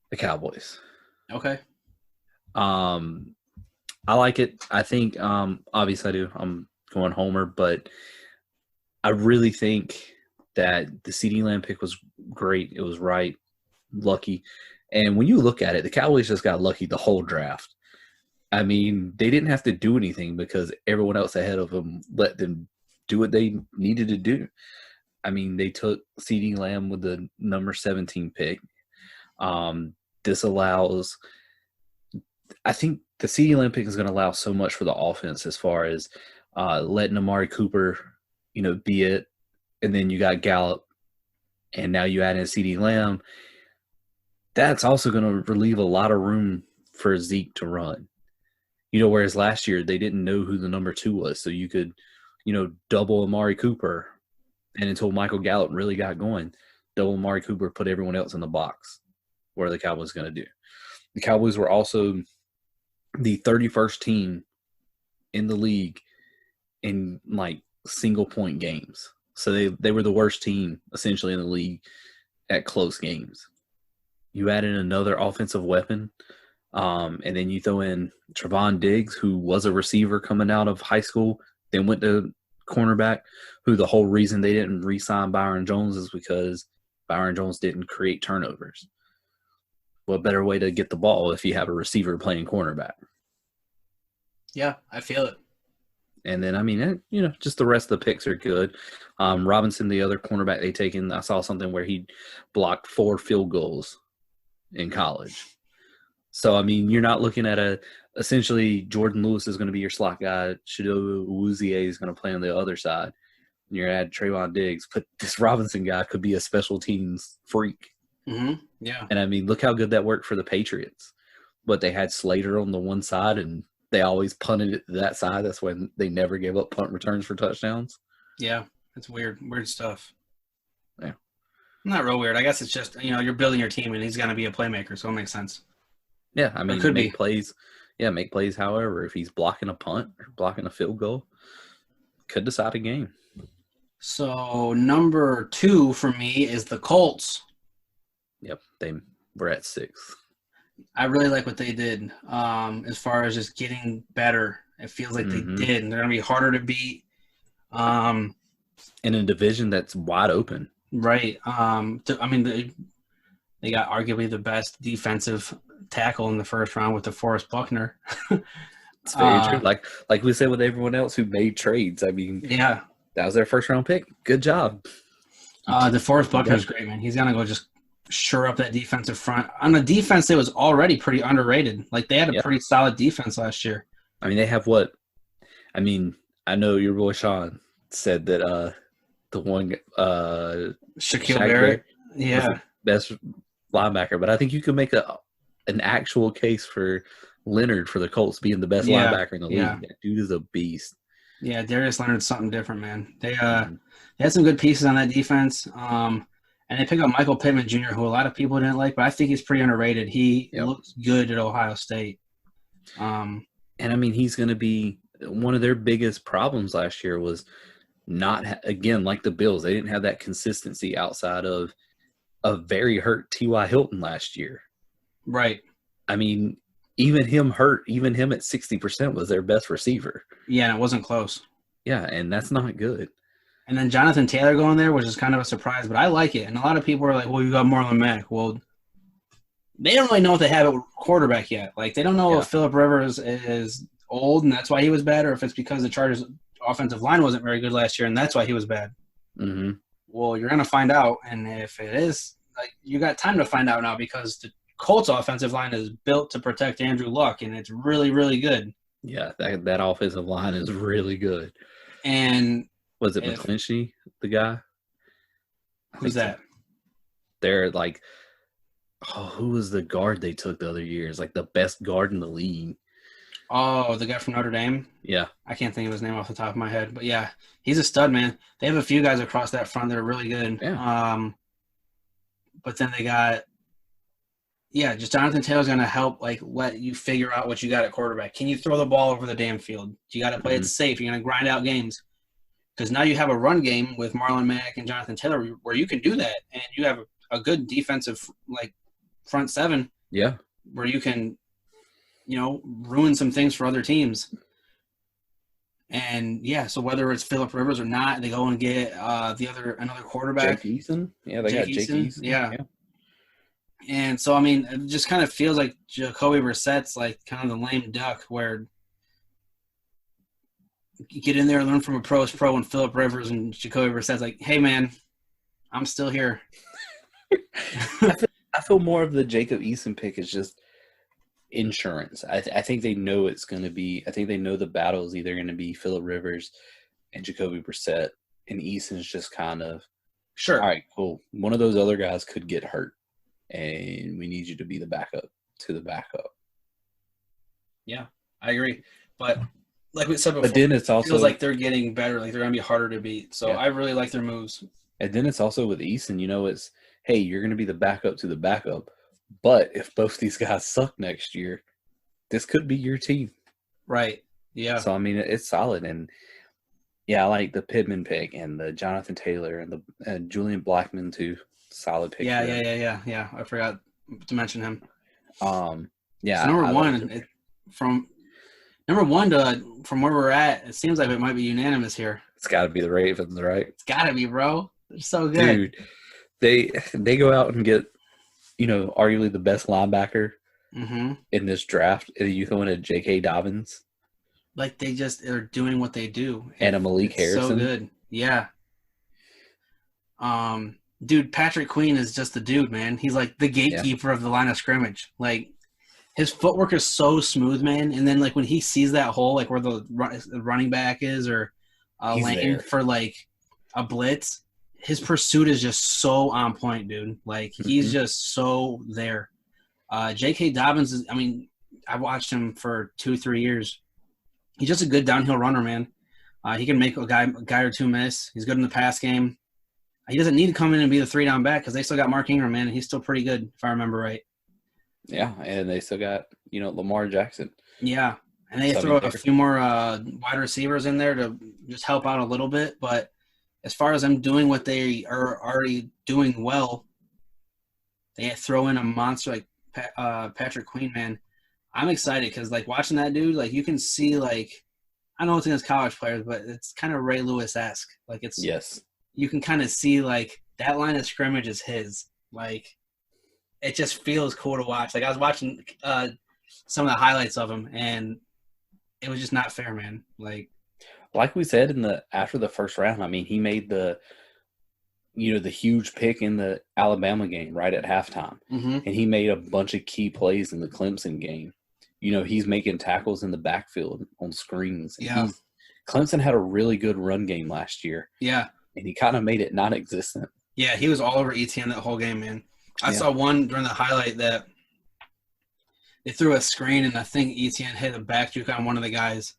The Cowboys. Okay. I like it. I think, obviously I do. I'm going Homer, but I really think that the CeeDee Lamb pick was great. It was right, lucky. And when you look at it, the Cowboys just got lucky the whole draft. I mean, they didn't have to do anything because everyone else ahead of them let them do what they needed to do. I mean, they took CeeDee Lamb with the number 17 pick. This allows – I think the CeeDee Lamb pick is going to allow so much for the offense as far as letting Amari Cooper, be it. And then you got Gallup, and now you add in CeeDee Lamb. That's also going to relieve a lot of room for Zeke to run. Whereas last year they didn't know who the number 2 was, so you could, double Amari Cooper, and until Michael Gallup really got going, double Amari Cooper, put everyone else in the box. What are the Cowboys going to do? The Cowboys were also the 31st team in the league in, like, single-point games. So they were the worst team, essentially, in the league at close games. You add in another offensive weapon, and then you throw in Trevon Diggs, who was a receiver coming out of high school, then went to cornerback, who the whole reason they didn't re-sign Byron Jones is because Byron Jones didn't create turnovers. What better way to get the ball if you have a receiver playing cornerback? Yeah, I feel it. And then, I mean, just the rest of the picks are good. Robinson, the other cornerback they taken, I saw something where he blocked 4 field goals in college. So, I mean, you're not looking at essentially Jordan Lewis is going to be your slot guy. Chidobe Awuzie is going to play on the other side. And you're at Trevon Diggs. But this Robinson guy could be a special teams freak. Yeah. And, I mean, look how good that worked for the Patriots. But they had Slater on the one side, and they always punted it to that side. That's when they never gave up punt returns for touchdowns. Yeah, it's weird stuff. Yeah. Not real weird. I guess it's just, you're building your team, and he's going to be a playmaker, so it makes sense. Yeah, I mean, make plays. Yeah, make plays. However, if he's blocking a punt or blocking a field goal, could decide a game. So number 2 for me is the Colts. Yep, they were at 6. I really like what they did as far as just getting better. It feels like they did, and they're going to be harder to beat. In a division that's wide open. Right. I mean, they got arguably the best defensive tackle in the first round with DeForest Buckner. It's very true. Like we said with everyone else who made trades. I mean, yeah, that was their first round pick. Good job. DeForest Buckner's great, man. He's going to go just shore up that defensive front. On the defense, it was already pretty underrated. Like, they had a pretty solid defense last year. I mean, they have what? I mean, I know your boy Sean said that the one Shaquille Barrett, was the best linebacker, but I think you could make an actual case for Leonard for the Colts being the best linebacker in the league. That dude is a beast. Yeah, Darius Leonard's something different, man. They had some good pieces on that defense. And they picked up Michael Pittman Jr., who a lot of people didn't like, but I think he's pretty underrated. He looks good at Ohio State. And I mean, he's going to be one of their biggest problems last year was not again, like the Bills, they didn't have that consistency outside of a very hurt T.Y. Hilton last year. Right. I mean, even him at 60% was their best receiver. Yeah, and it wasn't close. Yeah, and that's not good. And then Jonathan Taylor going there, which is kind of a surprise, but I like it. And a lot of people are like, well, you got Marlon Mack. Well, they don't really know what they have at quarterback yet. Like, they don't know if Phillip Rivers is old and that's why he was bad, or if it's because the Chargers' offensive line wasn't very good last year and that's why he was bad. Mm-hmm. Well, you're going to find out. And if it is, like, you got time to find out now because the Colts' offensive line is built to protect Andrew Luck, and it's really, really good. Yeah, that offensive line is really good. And was it McClinchy, the guy? Who's that? They're like, who was the guard they took the other year? It's like the best guard in the league. Oh, the guy from Notre Dame? Yeah. I can't think of his name off the top of my head. But, yeah, he's a stud, man. They have a few guys across that front that are really good. Yeah. But then they got just Jonathan Taylor's going to help, like, let you figure out what you got at quarterback. Can you throw the ball over the damn field? You got to play it safe. You're going to grind out games. Because now you have a run game with Marlon Mack and Jonathan Taylor where you can do that. And you have a good defensive, like, front seven. Yeah. Where you can, ruin some things for other teams. And, so whether it's Phillip Rivers or not, they go and get another quarterback. Jake Eason? Yeah, they got Jake Eason. Yeah. And so, I mean, it just kind of feels like Jacoby Brissett's like kind of the lame duck where you get in there and learn from a pro's pro, and Phillip Rivers and Jacoby Brissett's like, hey, man, I'm still here. I feel more of the Jacob Eason pick is just insurance. I think they know it's going to be – I think they know the battle is either going to be Phillip Rivers and Jacoby Brissett, and Eason's just kind of, sure, all right, cool. One of those other guys could get hurt, and we need you to be the backup to the backup. Yeah, I agree. But like we said before, but then it feels like they're getting better. Like they're going to be harder to beat. So I really like their moves. And then it's also with Eason, it's, hey, you're going to be the backup to the backup. But if both these guys suck next year, this could be your team. Right. Yeah. So, I mean, it's solid. And, yeah, I like the Pittman pick and the Jonathan Taylor and the Julian Blackmon, too. Solid pick. Yeah. I forgot to mention him. Yeah. So number one to from where we're at, it seems like it might be unanimous here. It's got to be the Ravens, right? It's got to be, bro. They're so good. Dude, they go out and get, arguably the best linebacker in this draft. And you throw in a J.K. Dobbins. Like they're doing what they do. And a Malik Harrison. So good. Yeah. Dude, Patrick Queen is just the dude, man. He's like the gatekeeper of the line of scrimmage. Like, his footwork is so smooth, man. And then, like, when he sees that hole, like where the running back is or lane for, like, a blitz, his pursuit is just so on point, dude. Like, he's just so there. J.K. Dobbins is – I mean, I watched him for 2-3 years. He's just a good downhill runner, man. He can make a guy or two miss. He's good in the pass game. He doesn't need to come in and be the 3-down back because they still got Mark Ingram, man, and he's still pretty good, if I remember right. Yeah, and they still got, Lamar Jackson. Yeah, and they throw a few more wide receivers in there to just help out a little bit. But as far as them doing what they are already doing well, they throw in a monster like Patrick Queen, man. I'm excited because, like, watching that dude, like, you can see, like, I know it's against college players, but it's kind of Ray Lewis-esque. Like, it's – yes. You can kind of see, like, that line of scrimmage is his. Like, it just feels cool to watch. Like, I was watching some of the highlights of him, and it was just not fair, man. Like we said after the first round, I mean, he made the huge pick in the Alabama game right at halftime. Mm-hmm. And he made a bunch of key plays in the Clemson game. He's making tackles in the backfield on screens. Yeah. Clemson had a really good run game last year. Yeah. And he kind of made it non-existent. Yeah, he was all over ETN that whole game, man. I saw one during the highlight that they threw a screen, and I think ETN hit a back juke on one of the guys.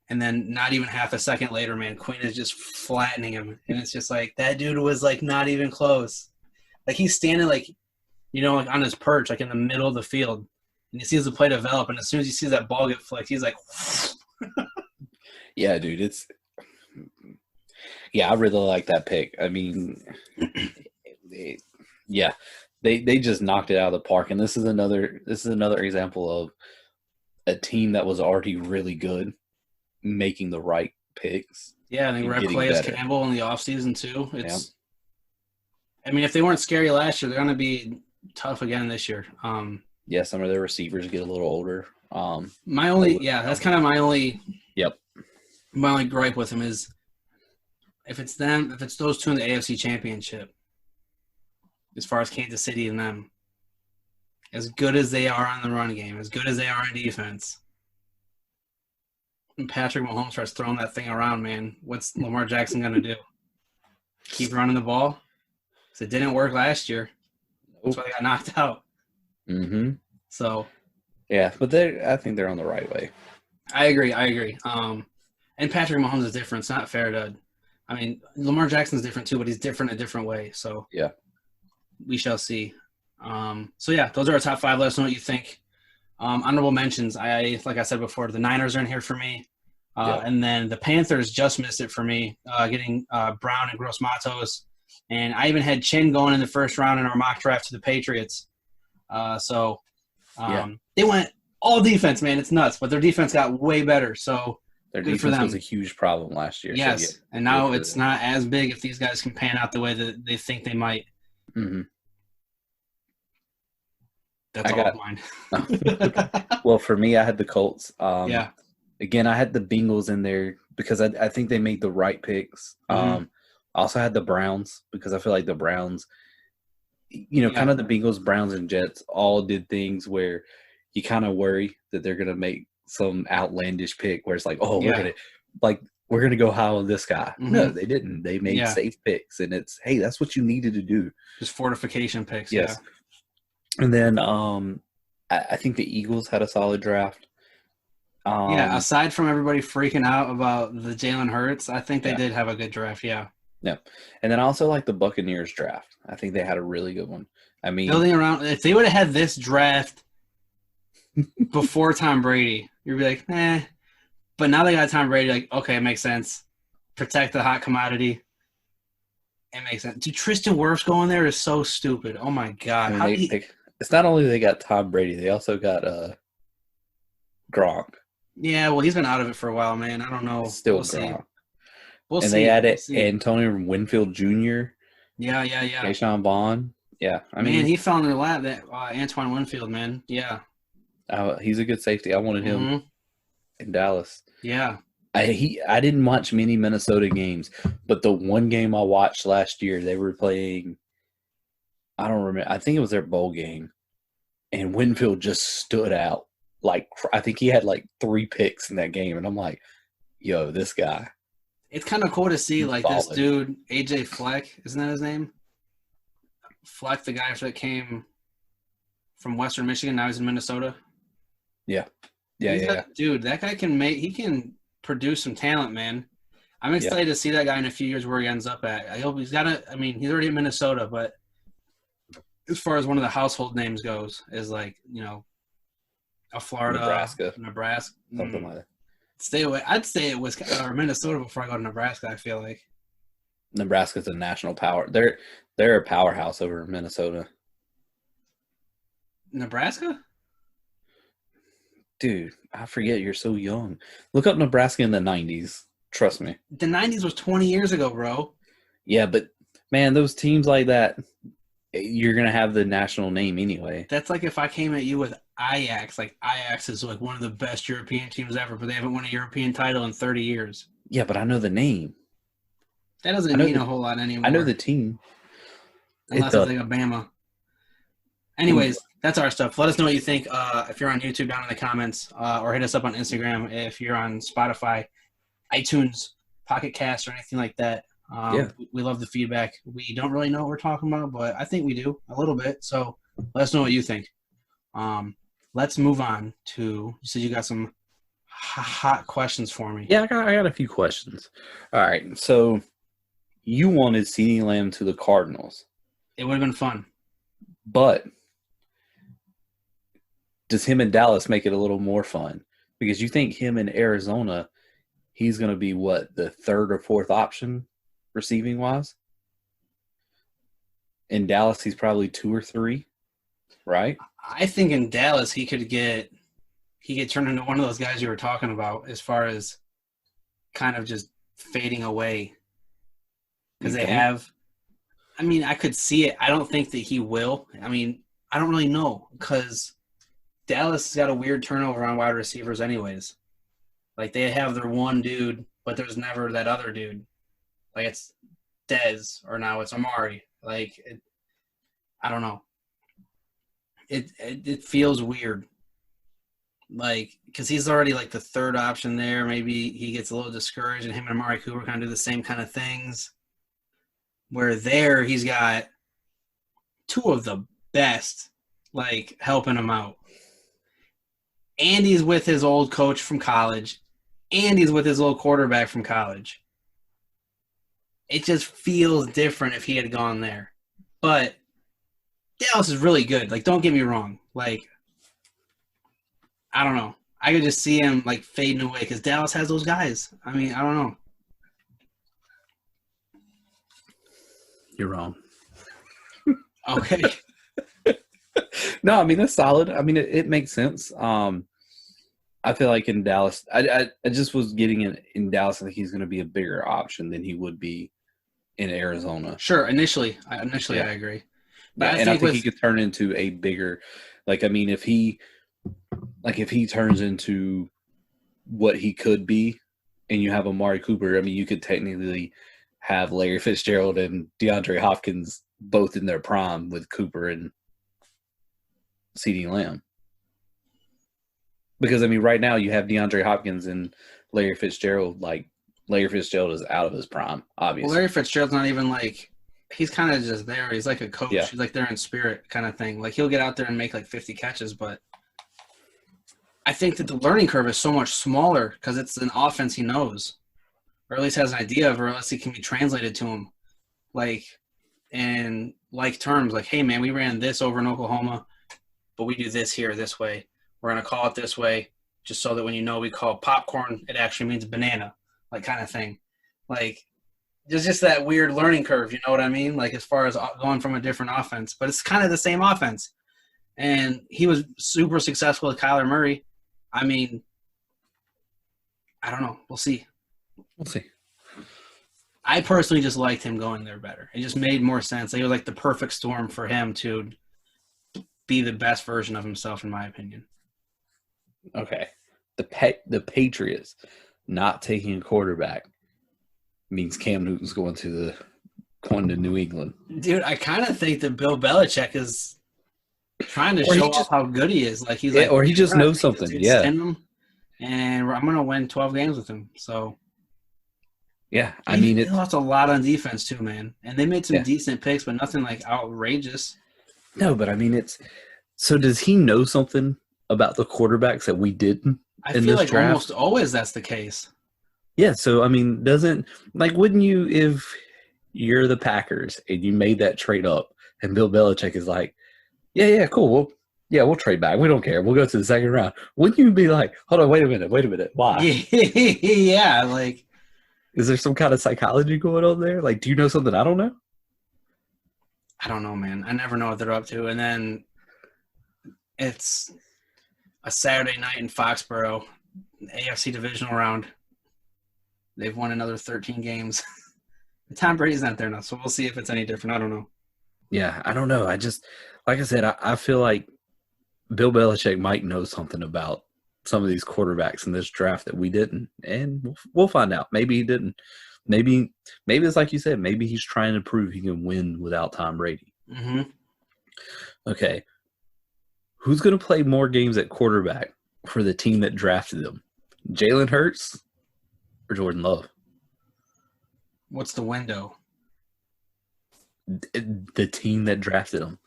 And then not even half a second later, man, Quinn is just flattening him. And it's just like, that dude was, like, not even close. Like, he's standing, like, you know, like on his perch, like in the middle of the field. And he sees the play develop, and as soon as he sees that ball get flicked, he's like, yeah, dude, I really like that pick. I mean, they just knocked it out of the park, and this is another example of a team that was already really good making the right picks. Yeah, and they replaced Campbell in the offseason too. I mean, if they weren't scary last year, they're going to be tough again this year. Some of their receivers get a little older. That's kind of my only. Yep. My only gripe with them is if it's those two in the AFC Championship, as far as Kansas City and them, as good as they are on the run game, as good as they are in defense, and Patrick Mahomes starts throwing that thing around, man, what's Lamar Jackson going to do? Keep running the ball? Because it didn't work last year. That's why they got knocked out. Mm-hmm. So. Yeah, but I think they're on the right way. I agree. And Patrick Mahomes is different. It's not fair to – I mean, Lamar Jackson's different too, but he's different a different way. So, yeah, we shall see. Those are our top 5. Let us know what you think. Honorable mentions, like I said before, the Niners are in here for me. And then the Panthers just missed it for me, getting Brown and Gross Matos. And I even had Chin going in the first round in our mock draft to the Patriots. They went all defense, man. It's nuts. But their defense got way better. So their defense was a huge problem last year. Yes. So and now it's not as big if these guys can pan out the way that they think they might. Mm-hmm. That's all of mine. Well, for me, I had the Colts. Again, I had the Bengals in there because I think they made the right picks. I also had the Browns because I feel like the Browns, kind of the Bengals, Browns, and Jets all did things where you kind of worry that they're going to make some outlandish pick where it's like, we're going to go high on this guy. Mm-hmm. No, they didn't. They made safe picks, and it's, hey, that's what you needed to do. Just fortification picks. Yes. Yeah. And then I think the Eagles had a solid draft. Aside from everybody freaking out about the Jalen Hurts, I think they did have a good draft, Yeah. And then I also like the Buccaneers draft. I think they had a really good one. I mean, building around, if they would have had this draft before Tom Brady, you'd be like, eh. But now they got Tom Brady, like, okay, it makes sense. Protect the hot commodity. It makes sense. Dude, Tristan Wirfs going there is so stupid. Oh, my God. I mean, it's not only they got Tom Brady, they also got Gronk. Yeah, well, he's been out of it for a while, man. I don't know. Still Gronk. We'll see. They added Antonio Winfield Jr. Yeah. Keyshawn Vaughn. Yeah, I mean, he fell in their lap. That Antoine Winfield, man. Yeah. He's a good safety. I wanted him in Dallas. Yeah. I didn't watch many Minnesota games, but the one game I watched last year, they were playing. I don't remember. I think it was their bowl game, and Winfield just stood out. Like, I think he had like 3 picks in that game, and I'm like, yo, this guy. It's kind of cool to see, like, this dude, AJ Fleck, isn't that his name? Fleck, the guy that came from Western Michigan, now he's in Minnesota. Yeah. Dude, that guy can produce some talent, man. I'm excited to see that guy in a few years where he ends up at. I hope he's he's already in Minnesota, but as far as one of the household names goes, is like, a Florida, Nebraska, something like that. Stay away. I'd stay at Wisconsin or Minnesota before I go to Nebraska. I feel like Nebraska's a national power. They're a powerhouse over Minnesota. Nebraska, dude, I forget you're so young. Look up Nebraska in the 90s. Trust me. The 90s was 20 years ago, bro. Yeah, but man, those teams like that, you're gonna have the national name anyway. That's like if I came at you with Ajax. Like, Ajax is like one of the best European teams ever, but they haven't won a European title in 30 years. Yeah, but I know the name. That doesn't mean a whole lot anymore. I know the team. Unless it's like Bama. Anyways, that's our stuff. Let us know what you think if you're on YouTube down in the comments, or hit us up on Instagram if you're on Spotify. iTunes, Pocketcast, or anything like that. We love the feedback. We don't really know what we're talking about, but I think we do a little bit. So let us know what you think. Let's move on to, you said you got some hot questions for me. Yeah, I got a few questions. All right, so you wanted CeeDee Lamb to the Cardinals. It would have been fun. But does him in Dallas make it a little more fun? Because you think him in Arizona, he's going to be, what, the third or fourth option receiving-wise? In Dallas, he's probably 2 or 3, right? I think in Dallas, he could turn into one of those guys you were talking about as far as kind of just fading away. Because they have – I mean, I could see it. I don't think that he will. I mean, I don't really know because Dallas has got a weird turnover on wide receivers anyways. Like, they have their one dude, but there's never that other dude. Like, it's Dez or now it's Amari. Like, I don't know. It feels weird. Like, because he's already, like, the third option there. Maybe he gets a little discouraged, and him and Amari Cooper kind of do the same kind of things. Where there, he's got 2 of the best, like, helping him out. And he's with his old coach from college. And he's with his old quarterback from college. It just feels different if he had gone there. But Dallas is really good. Like, don't get me wrong. Like, I don't know. I could just see him, like, fading away because Dallas has those guys. I mean, I don't know. You're wrong. Okay. No, I mean, that's solid. I mean, it makes sense. I feel like in Dallas, I just was getting in Dallas, I think he's going to be a bigger option than he would be in Arizona. Sure. Initially, I agree. But I think he could turn into a bigger, like, I mean, if he turns into what he could be and you have Amari Cooper, I mean, you could technically have Larry Fitzgerald and DeAndre Hopkins both in their prime with Cooper and CeeDee Lamb. Because, I mean, right now you have DeAndre Hopkins and Larry Fitzgerald. Like, Larry Fitzgerald is out of his prime, obviously. Well, Larry Fitzgerald's not even, like, he's kind of just there. He's like a coach. Yeah. He's like there in spirit kind of thing. Like, he'll get out there and make, like, 50 catches, but I think that the learning curve is so much smaller because it's an offense he knows, or at least has an idea of, or else it can be translated to him. Like, in like terms, like, hey, man, we ran this over in Oklahoma, but we do this here this way. We're going to call it this way just so that when you know we call popcorn, it actually means banana, like kind of thing. Like, there's just that weird learning curve, you know what I mean? Like, as far as going from a different offense. But it's kind of the same offense. And he was super successful with Kyler Murray. I mean, I don't know. We'll see. I personally just liked him going there better. It just made more sense. It was like the perfect storm for him to be the best version of himself, in my opinion. Okay. The Patriots not taking a quarterback means Cam Newton's going to New England. Dude, I kind of think that Bill Belichick is trying to show off how good he is. Like, he's like, or he just knows something. Yeah. And I'm going to win 12 games with him. So, yeah, I mean, they lost a lot on defense too, man. And they made some decent picks, but nothing like outrageous. No, but I mean, so does he know something about the quarterbacks that we didn't? I feel like draft? Almost always that's the case. Yeah, so I mean, wouldn't you, if you're the Packers and you made that trade up and Bill Belichick is like, yeah, cool, we'll trade back. We don't care. We'll go to the second round. Wouldn't you be like, hold on, wait a minute. Why? Yeah, like. Is there some kind of psychology going on there? Like, do you know something I don't know? I don't know, man. I never know what they're up to. And then it's a Saturday night in Foxborough, AFC divisional round. They've won another 13 games. Tom Brady's not there now, so we'll see if it's any different. I don't know. Yeah, I don't know. I just, like I said, I feel like Bill Belichick might know something about some of these quarterbacks in this draft that we didn't, and we'll find out. Maybe he didn't. Maybe it's like you said. Maybe he's trying to prove he can win without Tom Brady. Mm-hmm. Okay. Who's going to play more games at quarterback for the team that drafted him? Jalen Hurts or Jordan Love? What's the window? The team that drafted him.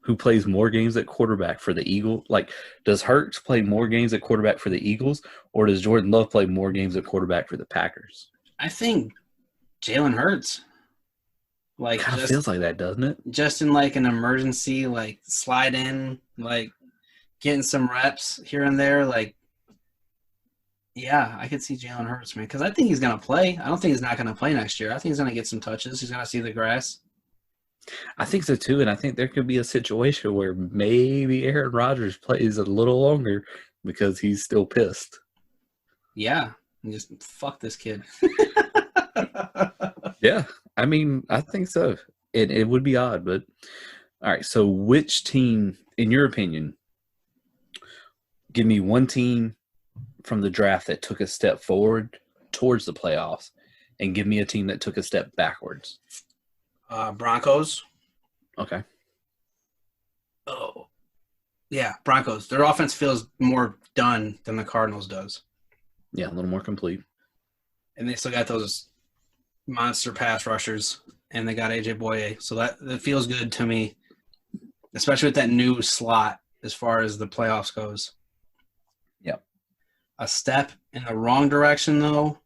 Who plays more games at quarterback for the Eagles? Like, does Hurts play more games at quarterback for the Eagles, or does Jordan Love play more games at quarterback for the Packers? I think Jalen Hurts. Like, kind of feels like that, doesn't it? Just in like an emergency, like slide in, like getting some reps here and there. Like, yeah, I could see Jalen Hurts, man, because I think he's gonna play. I don't think he's not gonna play next year. I think he's gonna get some touches. He's gonna see the grass. I think so too, and I think there could be a situation where maybe Aaron Rodgers plays a little longer because he's still pissed. Yeah, and just fuck this kid. Yeah, I mean, I think so. It would be odd, but all right. So, which team, in your opinion, give me one team from the draft that took a step forward towards the playoffs, and give me a team that took a step backwards? Broncos. Okay. Oh, yeah, Broncos. Their offense feels more done than the Cardinals does. Yeah, a little more complete. And they still got those monster pass rushers, and they got A.J. Boye. So that feels good to me, especially with that new slot as far as the playoffs goes. Yep. A step in the wrong direction, though.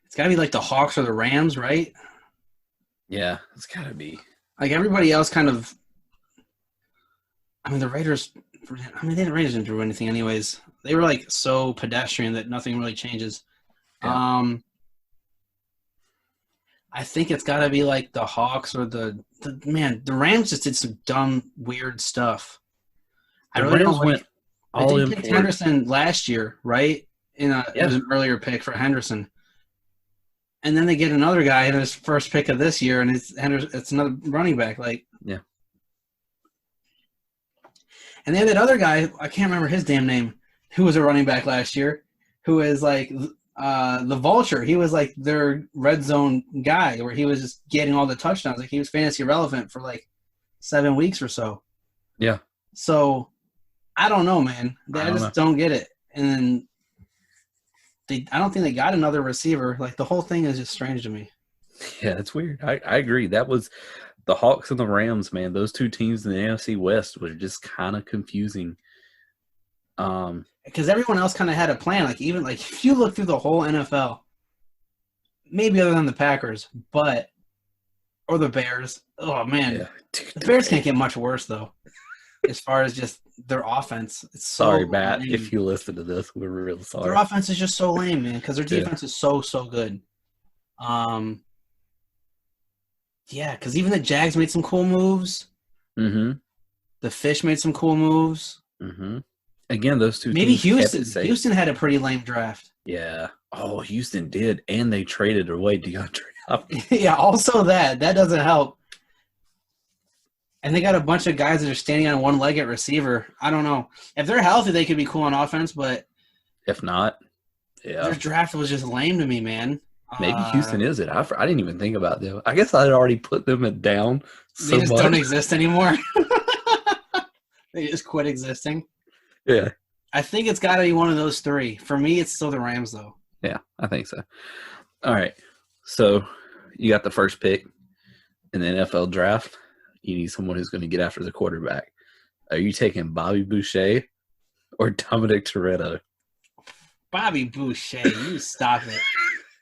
It's got to be like the Hawks or the Rams, right? Yeah, it's got to be. Like everybody else kind of – I mean, the Raiders – I mean, the Raiders didn't do anything anyways. They were like so pedestrian that nothing really changes. Yeah. I think it's got to be like the Hawks or the Rams just did some dumb, weird stuff. I really don't like – they picked Henderson last year, right? It was an earlier pick for Henderson. And then they get another guy in his first pick of this year, and it's another running back. Like, yeah. And they had that other guy, I can't remember his damn name, who was a running back last year, who is like the vulture. He was like their red zone guy, where he was just getting all the touchdowns. Like he was fantasy relevant for like 7 weeks or so. Yeah. So I don't know, man. I just don't get it. And then I don't think they got another receiver. Like the whole thing is just strange to me. Yeah, it's weird. I agree. That was the Hawks and the Rams, man. Those two teams in the NFC West were just kind of confusing. Because everyone else kind of had a plan. Like even like if you look through the whole NFL, maybe other than the Packers, or the Bears. Oh man, yeah. Dude, the Bears can't get much worse though. As far as just their offense, it's so sorry, Matt. lame. If you listen to this, we're real sorry. Their offense is just so lame, man. Because their defense is so good. Yeah, because even the Jags made some cool moves. Mm-hmm. The Fish made some cool moves. Mm-hmm. Again, those two. Maybe Houston had a pretty lame draft. Yeah. Oh, Houston did, and they traded away DeAndre Hopkins. Yeah. Also, that doesn't help. And they got a bunch of guys that are standing on one leg at receiver. I don't know. If they're healthy, they could be cool on offense, but if not, yeah. Their draft was just lame to me, man. Maybe Houston is it. I didn't even think about them. I guess I had already put them down so They just much. Don't exist anymore. They just quit existing. Yeah. I think it's got to be one of those three. For me, it's still the Rams, though. Yeah, I think so. All right. So you got the first pick in the NFL draft. You need someone who's going to get after the quarterback. Are you taking Bobby Boucher or Dominic Toretto? Bobby Boucher, you stop it.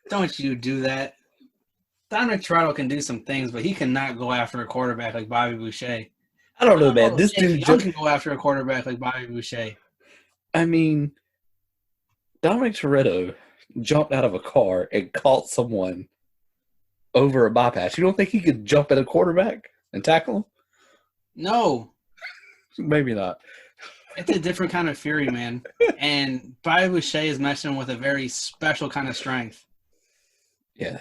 Don't you do that. Dominic Toretto can do some things, but he cannot go after a quarterback like Bobby Boucher. I don't know, man. This dude can go after a quarterback like Bobby Boucher. I mean, Dominic Toretto jumped out of a car and caught someone over a bypass. You don't think he could jump at a quarterback and tackle him? No. Maybe not. It's a different kind of fury, man. And Bobby Boucher is messing with a very special kind of strength. Yeah.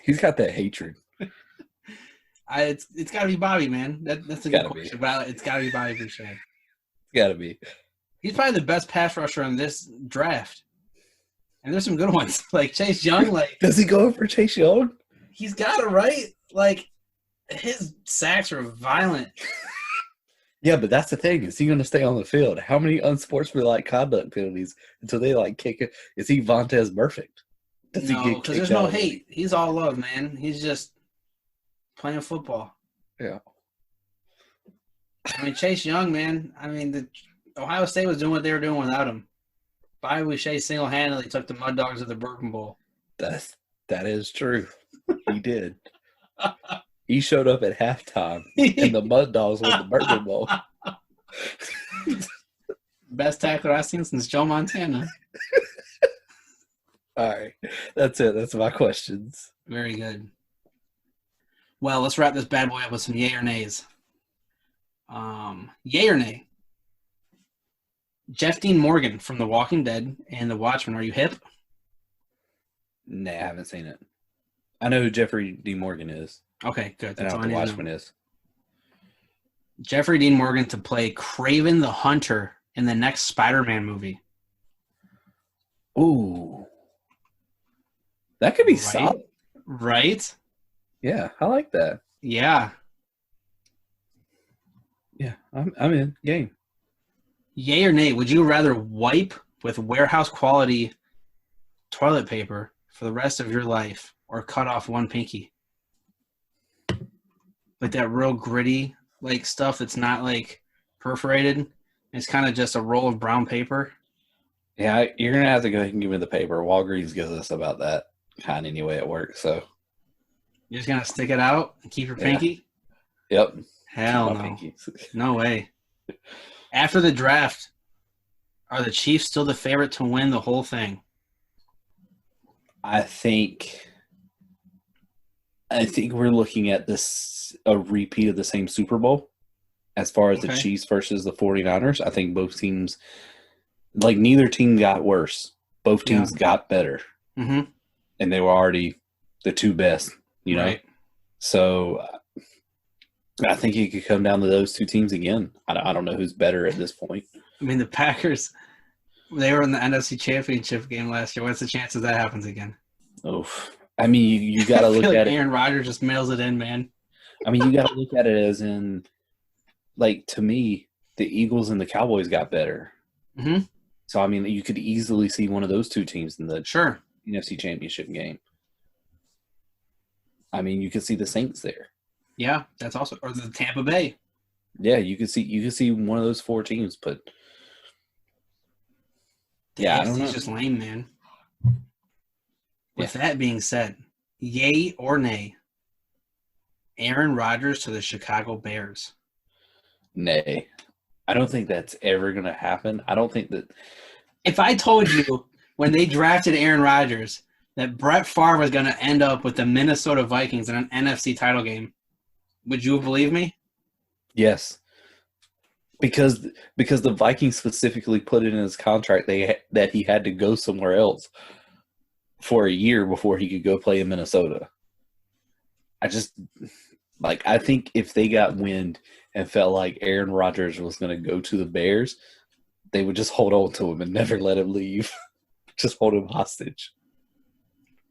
He's got that hatred. It's got to be Bobby, man. That's a good question. But it's got to be Bobby Boucher. It's got to be. He's probably the best pass rusher in this draft. And there's some good ones. Like Chase Young. Like, does he go over Chase Young? He's got it, right? Like, his sacks are violent. Yeah, but that's the thing. Is he going to stay on the field? How many unsportsmanlike conduct penalties until they kick it? Is he Vontez perfect? Does he No, get because kicked there's no out of the hate. He's all love, man. He's just playing football. Yeah. I mean, Chase Young, man. I mean, the Ohio State was doing what they were doing without him. Bobby Boucher single-handedly took the Mud Dogs to the Bourbon Bowl. That is true. He did. He showed up at halftime, and the Mud Dogs won the Bourbon Bowl. Best tackler I've seen since Joe Montana. All right. That's it. That's my questions. Very good. Well, let's wrap this bad boy up with some yay or nays. Yay or nay? Jeff Dean Morgan from The Walking Dead and The Watchmen. Are you hip? Nah, I haven't seen it. I know who Jeffrey Dean Morgan is. Okay, good. That's what The Watchmen is. Jeffrey Dean Morgan to play Kraven the Hunter in the next Spider-Man movie. Ooh. That could be solid. Right? Yeah, I like that. Yeah. Yeah, I'm in. Game. Yay or nay, would you rather wipe with warehouse quality toilet paper for the rest of your life or cut off one pinky? Like that real gritty like stuff that's not like perforated. It's kind of just a roll of brown paper. Yeah, you're going to have to go ahead and give me the paper. Walgreens gives us about that kind anyway at work, so. You're just going to stick it out and keep your pinky? Yep. Hell no. No way. After the draft, are the Chiefs still the favorite to win the whole thing? I think we're looking at a repeat of the same Super Bowl as far as the Chiefs versus the 49ers. I think both teams, like neither team got worse. Both teams got better. Mm-hmm. And they were already the two best, you know? Right. So I think it could come down to those two teams again. I don't know who's better at this point. I mean, the Packers, they were in the NFC Championship game last year. What's the chances that happens again? Oof. I mean, you got to look at it. Aaron Rodgers just mails it in, man. I mean, you got to look at it as in, like, to me, the Eagles and the Cowboys got better. Mm-hmm. So, I mean, you could easily see one of those two teams in the NFC Championship game. I mean, you could see the Saints there. Yeah, that's also – or the Tampa Bay. Yeah, you could see one of those four teams, but yeah, I don't know. It's just lame, man. With that being said, yay or nay, Aaron Rodgers to the Chicago Bears? Nay. I don't think that's ever going to happen. I don't think that – if I told you when they drafted Aaron Rodgers that Brett Favre was going to end up with the Minnesota Vikings in an NFC title game, would you believe me? Yes. Because the Vikings specifically put it in his contract that he had to go somewhere else for a year before he could go play in Minnesota. I think if they got wind and felt like Aaron Rodgers was going to go to the Bears, they would just hold on to him and never let him leave. Just hold him hostage.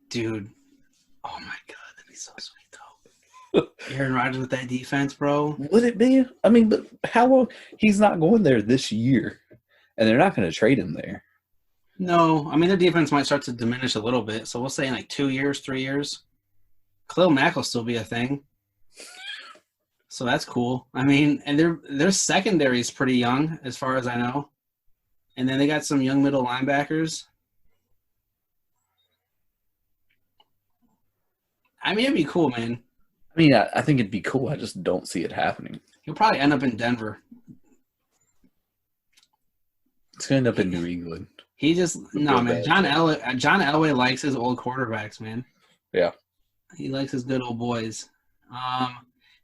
Dude. Oh, my God. That'd be so sweet, though. Aaron Rodgers with that defense, bro. Would it be? I mean, but how long? He's not going there this year, and they're not going to trade him there. No. I mean, their defense might start to diminish a little bit, so we'll say in like 2 years, 3 years. Khalil Mack will still be a thing. So that's cool. I mean, and their secondary is pretty young as far as I know. And then they got some young middle linebackers. I mean, it'd be cool, man. I mean, I think it'd be cool. I just don't see it happening. He'll probably end up in Denver. It's going to end up in New England. He just – no, man. John Elway likes his old quarterbacks, man. Yeah. He likes his good old boys.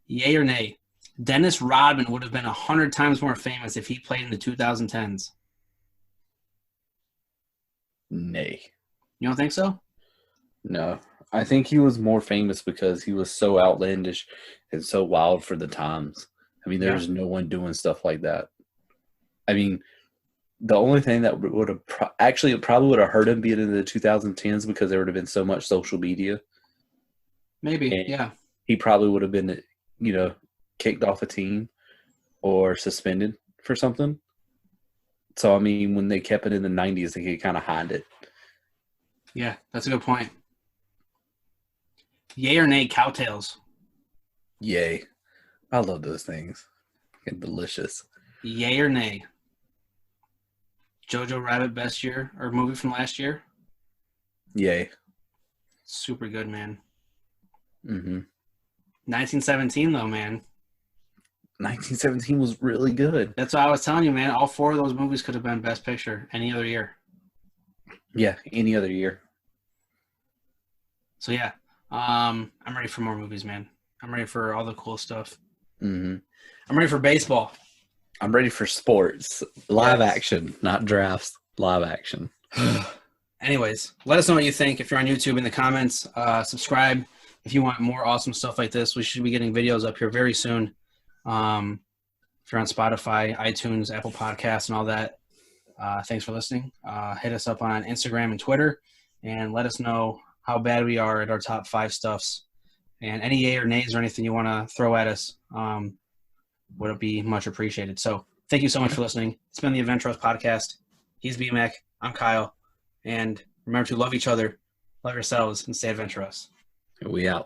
Yay or nay? Dennis Rodman would have been 100 times more famous if he played in the 2010s. Nay. You don't think so? No. I think he was more famous because he was so outlandish and so wild for the times. I mean, there's no one doing stuff like that. I mean, the only thing that would have it probably would have hurt him being in the 2010s because there would have been so much social media. Maybe, yeah. He probably would have been, kicked off a team or suspended for something. So, I mean, when they kept it in the 90s, they could kind of hide it. Yeah, that's a good point. Yay or nay, cowtails? Yay. I love those things. Fucking delicious. Yay or nay, Jojo Rabbit best year or movie from last year? Yay. Super good, man. Mm-hmm. 1917, though, man. 1917 was really good. That's what I was telling you, man. All 4 of those movies could have been Best Picture any other year. Yeah, any other year. So, yeah. I'm ready for more movies, man. I'm ready for all the cool stuff. Mm-hmm. I'm ready for baseball. I'm ready for sports. Live action, not drafts. Live action. Anyways, let us know what you think. If you're on YouTube, in the comments, subscribe. If you want more awesome stuff like this, we should be getting videos up here very soon. If you're on Spotify, iTunes, Apple Podcasts, and all that, thanks for listening. Hit us up on Instagram and Twitter, and let us know how bad we are at our top 5 stuffs. And any yay or nays or anything you want to throw at us would be much appreciated. So thank you so much for listening. It's been the Adventurous Podcast. He's BMAC. I'm Kyle. And remember to love each other, love yourselves, and stay adventurous. We out.